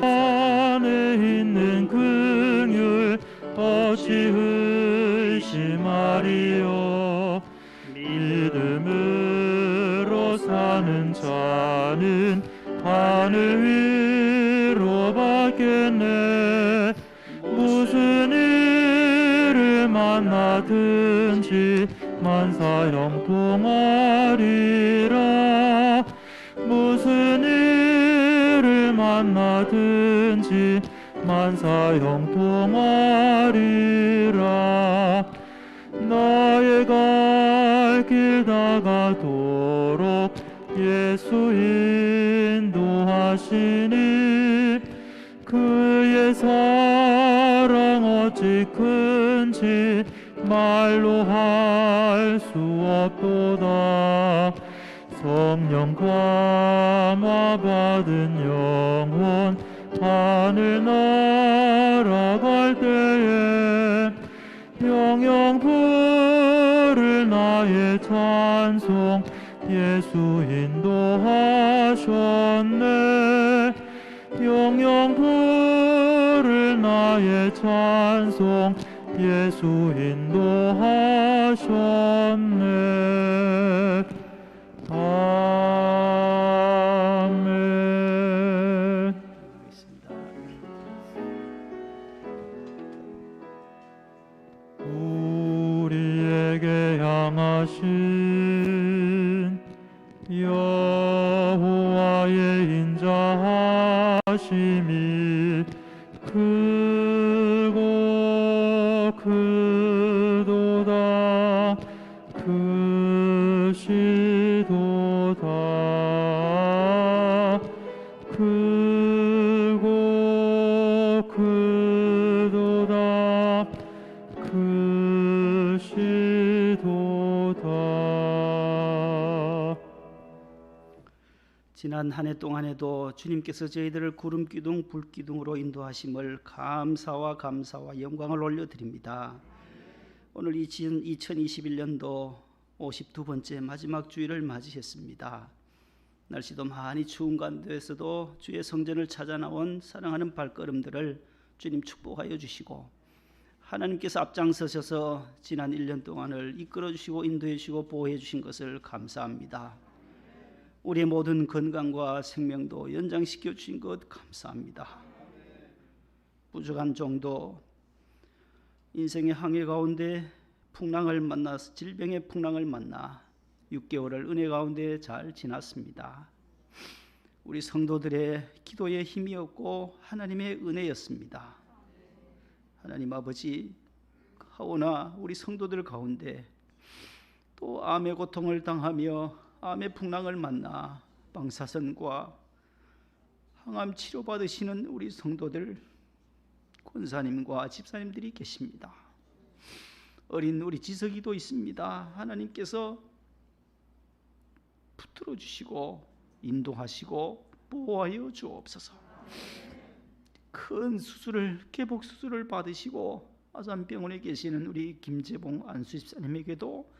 안에 있는 긍휼 어찌 의심하리요. 믿음으로 사는 자는 하늘 위로 받겠네. 무슨 일을 만나든지 만사 형통하리라. 무슨 일을 만나든지 만사 형통하리라. 나의 갈 길 다가도록 예수 인도하시니 그의 사랑 어찌 큰지 말로 할 수 없도다. 성령 감화 받은 영혼 하늘 날아갈 때에 영영 부를 나의 찬송 예수 인도하셨네. 영영 부를 나의 찬송 예수 인도하셨네. 아멘. 있습니다. 우리에게 향하신 여호와의 인자하심이 크고 크도다 크시도다 크고 크도다 크시도다. 지난 한 해 동안에도 주님께서 저희들을 구름 기둥 불 기둥으로 인도하심을 감사와 영광을 올려드립니다. 오늘 2021년도 52번째 마지막 주일을 맞이했습니다. 날씨도 많이 추운 가운데에서도 주의 성전을 찾아 나온 사랑하는 발걸음들을 주님 축복하여 주시고 하나님께서 앞장서셔서 지난 1년 동안을 이끌어 주시고 인도해 주시고 보호해 주신 것을 감사합니다. 우리의 모든 건강과 생명도 연장시켜 주신 것 감사합니다. 부족한 정도 인생의 항해 가운데 풍랑을 만나서 질병의 풍랑을 만나 6개월을 은혜 가운데 잘 지났습니다. 우리 성도들의 기도의 힘이었고 하나님의 은혜였습니다. 하나님 아버지, 하오나 우리 성도들 가운데 또 암의 고통을 당하며 암의 풍랑을 만나 방사선과 항암 치료받으시는 우리 성도들, 권사님과 집사님들이 계십니다. 어린 우리 지석이도 있습니다. 하나님께서 붙들어 주시고 인도하시고 보호하여 주옵소서. 큰 수술을, 개복 수술을 받으시고 아산병원에 계시는 우리 김재봉 안수집사님에게도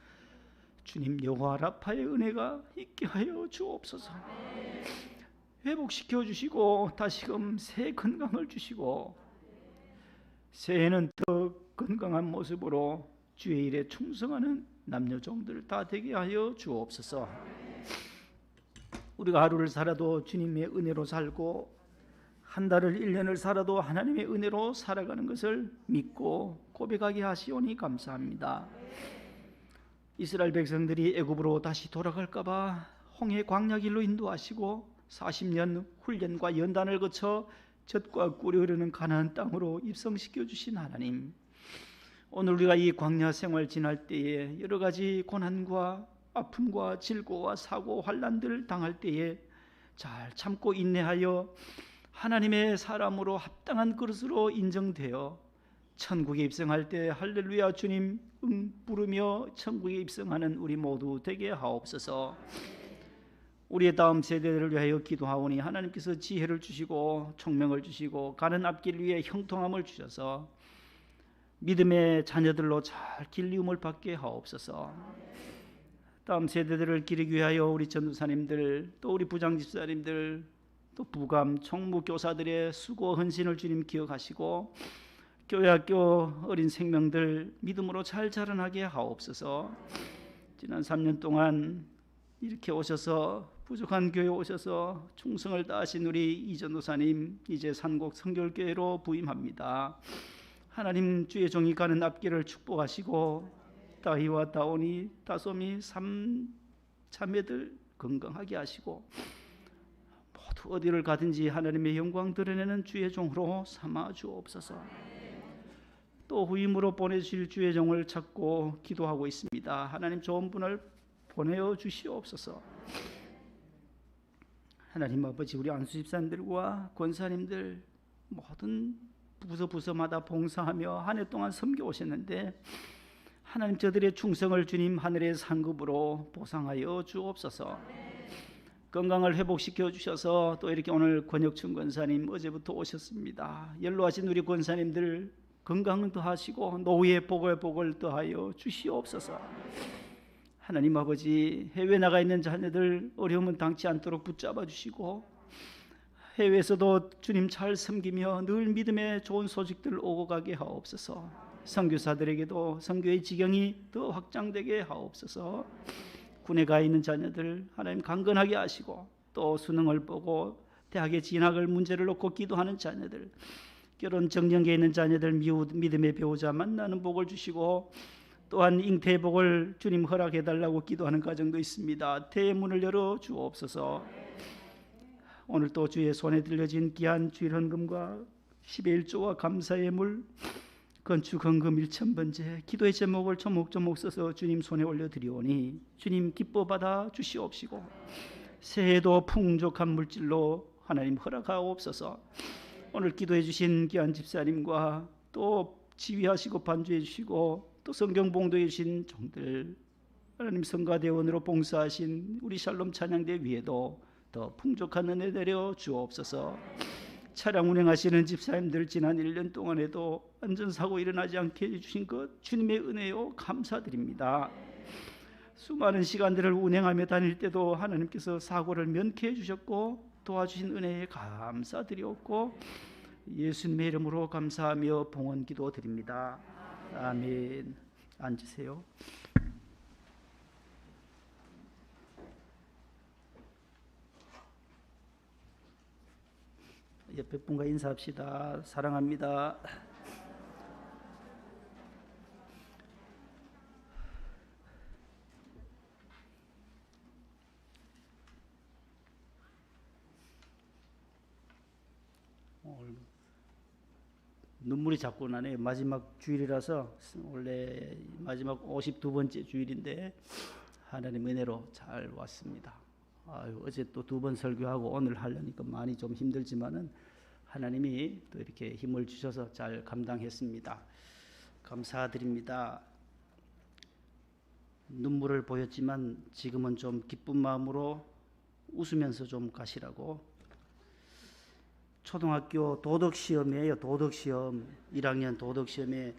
주님 여호와 라파의 은혜가 있게 하여 주옵소서. 회복시켜 주시고 다시금 새 건강을 주시고 새해는 더 건강한 모습으로 주의 일에 충성하는 남녀 종들 다 되게 하여 주옵소서. 우리가 하루를 살아도 주님의 은혜로 살고 한 달을 1년을 살아도 하나님의 은혜로 살아가는 것을 믿고 고백하게 하시오니 감사합니다. 이스라엘 백성들이 애굽으로 다시 돌아갈까 봐 홍해 광야길로 인도하시고 40년 훈련과 연단을 거쳐 젖과 꿀이 흐르는 가나안 땅으로 입성시켜 주신 하나님, 오늘 우리가 이 광야 생활 지날 때에 여러 가지 고난과 아픔과 질고와 사고 환난들을 당할 때에 잘 참고 인내하여 하나님의 사람으로 합당한 그릇으로 인정되어 천국에 입성할 때 할렐루야 주님 부르며 천국에 입성하는 우리 모두 되게 하옵소서. 우리의 다음 세대들을 위하여 기도하오니 하나님께서 지혜를 주시고 총명을 주시고 가는 앞길 위에 형통함을 주셔서 믿음의 자녀들로 잘 길리움을 받게 하옵소서. 다음 세대들을 기르기 위하여 우리 전도사님들 또 우리 부장집사님들 또 부감 총무교사들의 수고 헌신을 주님 기억하시고 교회학교 어린 생명들 믿음으로 잘 자라나게 하옵소서. 지난 3년 동안 이렇게 오셔서 부족한 교회 오셔서 충성을 다하신 우리 이전도사님 이제 산곡 성결교회로 부임합니다. 하나님 주의 종이 가는 앞길을 축복하시고 다희와 다온이 다솜이 3자매들 건강하게 하시고 모두 어디를 가든지 하나님의 영광 드러내는 주의 종으로 삼아 주옵소서. 또 후임으로 보내주실 주의 종을 찾고 기도하고 있습니다. 하나님 좋은 분을 보내어 주시옵소서. 하나님 아버지, 우리 안수집사님들과 권사님들 모든 부서마다 봉사하며 한 해 동안 섬겨 오셨는데 하나님 저들의 충성을 주님 하늘의 상급으로 보상하여 주옵소서. 건강을 회복시켜 주셔서 또 이렇게 오늘 권혁춘 권사님 어제부터 오셨습니다. 연로하신 우리 권사님들 건강은 더하시고 노후의 복을 더하여 주시옵소서. 하나님 아버지, 해외 나가 있는 자녀들 어려움은 당치 않도록 붙잡아 주시고 해외에서도 주님 잘 섬기며 늘 믿음의 좋은 소식들 오고 가게 하옵소서. 선교사들에게도 선교의 지경이 더 확장되게 하옵소서. 군에 가 있는 자녀들 하나님 강건하게 하시고 또 수능을 보고 대학의 진학을 문제를 놓고 기도하는 자녀들, 결혼 정년기에 있는 자녀들 믿음의 배우자 만나는 복을 주시고 또한 잉태의 복을 주님 허락해 달라고 기도하는 가정도 있습니다. 태의 문을 열어 주옵소서. 오늘 또 주의 손에 들려진 귀한 주일 헌금과 10의 1조와 감사의 물, 건축 헌금 1,000번째 기도의 제목을 조목조목 써서 주님 손에 올려드리오니 주님 기뻐 받아 주시옵시고 새해도 풍족한 물질로 하나님 허락하옵소서. 오늘 기도해 주신 귀한 집사님과 또 지휘하시고 반주해 주시고 또 성경 봉도해 주신 종들, 하나님 성가대원으로 봉사하신 우리 샬롬 찬양대 위에도 더 풍족한 은혜 내려 주옵소서. 차량 운행하시는 집사님들 지난 1년 동안에도 안전사고 일어나지 않게 해주신 것 주님의 은혜요 감사드립니다. 수많은 시간들을 운행하며 다닐 때도 하나님께서 사고를 면케해 주셨고 도와주신 은혜에 감사드리옵고 예수님의 이름으로 감사하며 봉헌 기도 드립니다. 아멘. 앉으세요. 옆에 분과 인사합시다. 사랑합니다. 눈물이 자꾸 나네. 마지막 주일이라서 원래 마지막 52번째 주일인데 하나님 은혜로 잘 왔습니다. 어제 또 2번 설교하고 오늘 하려니까 많이 좀 힘들지만은 하나님이 또 이렇게 힘을 주셔서 잘 감당했습니다. 감사드립니다. 눈물을 보였지만 지금은 좀 기쁜 마음으로 웃으면서 좀 가시라고. 초등학교 도덕시험이에요. 도덕시험 1학년 도덕시험에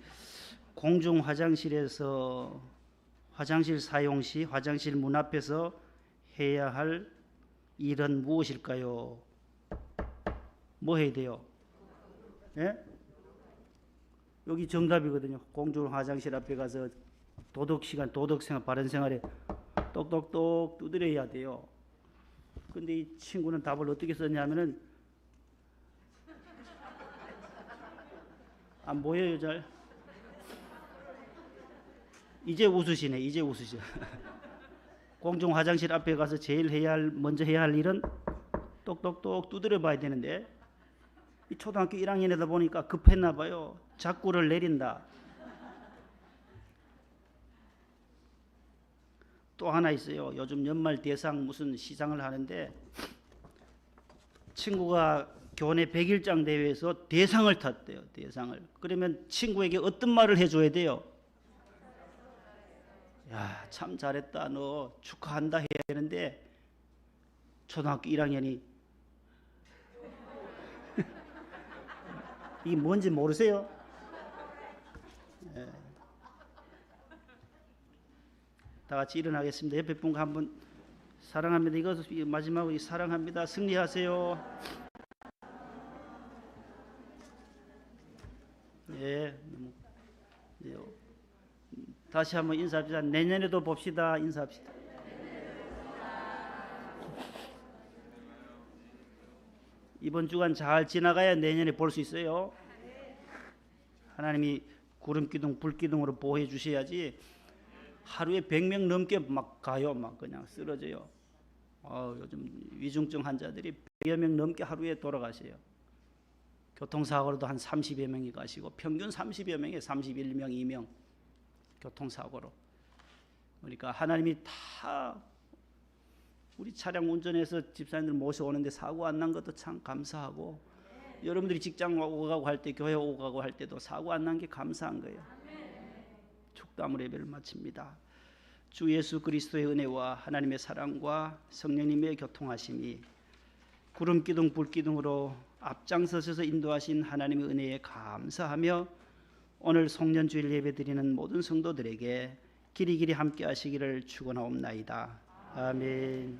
공중 화장실에서 화장실 사용 시 화장실 문 앞에서 해야 할 일은 무엇일까요? 뭐 해야 돼요? 예? 여기 정답이거든요. 공중 화장실 앞에 가서 도덕시간, 도덕생활, 바른생활에 똑똑똑 두드려야 돼요. 근데 이 친구는 답을 어떻게 썼냐면은 안 보여요, 잘? 이제 웃으시네, 이제 웃으셔. 공중 화장실 앞에 가서 먼저 해야 할 일은 똑똑똑 두드려 봐야 되는데, 이 초등학교 1학년이다 보니까 급했나 봐요. 자꾸를 내린다. 또 하나 있어요. 요즘 연말 대상 무슨 시상을 하는데, 친구가 교내 100일장 대회에서 대상을 탔대요. 대상을. 그러면 친구에게 어떤 말을 해줘야 돼요? 야, 참 잘했다. 너 축하한다 해야 되는데 초등학교 1학년이 이게 뭔지 모르세요? 예. 다 같이 일어나겠습니다. 옆에 분과 한번 사랑합니다. 이거 마지막으로 사랑합니다. 승리하세요. 예, 예. 다시 한번 인사합시다. 내년에도 봅시다. 인사합시다. 이번 주간 잘 지나가야 내년에 볼 수 있어요. 하나님이 구름기둥, 불기둥으로 보호해 주셔야지 하루에 100명 넘게 막 가요. 막 그냥 쓰러져요. 요즘 위중증 환자들이 100여 명 넘게 하루에 돌아가세요. 교통사고로도 한 30여 명이 가시고 평균 30여 명에 31명, 2명 교통사고로. 그러니까 하나님이 다 우리 차량 운전해서 집사님들 모셔오는데 사고 안 난 것도 참 감사하고, 여러분들이 직장 오가고 할 때, 교회 오가고 할 때도 사고 안 난 게 감사한 거예요. 축담으로 예배를 마칩니다. 주 예수 그리스도의 은혜와 하나님의 사랑과 성령님의 교통하심이 구름 기둥 불 기둥으로 앞장서셔서 인도하신 하나님의 은혜에 감사하며 오늘 송년주일 예배드리는 모든 성도들에게 길이길이 함께 하시기를 축원하옵나이다. 아멘.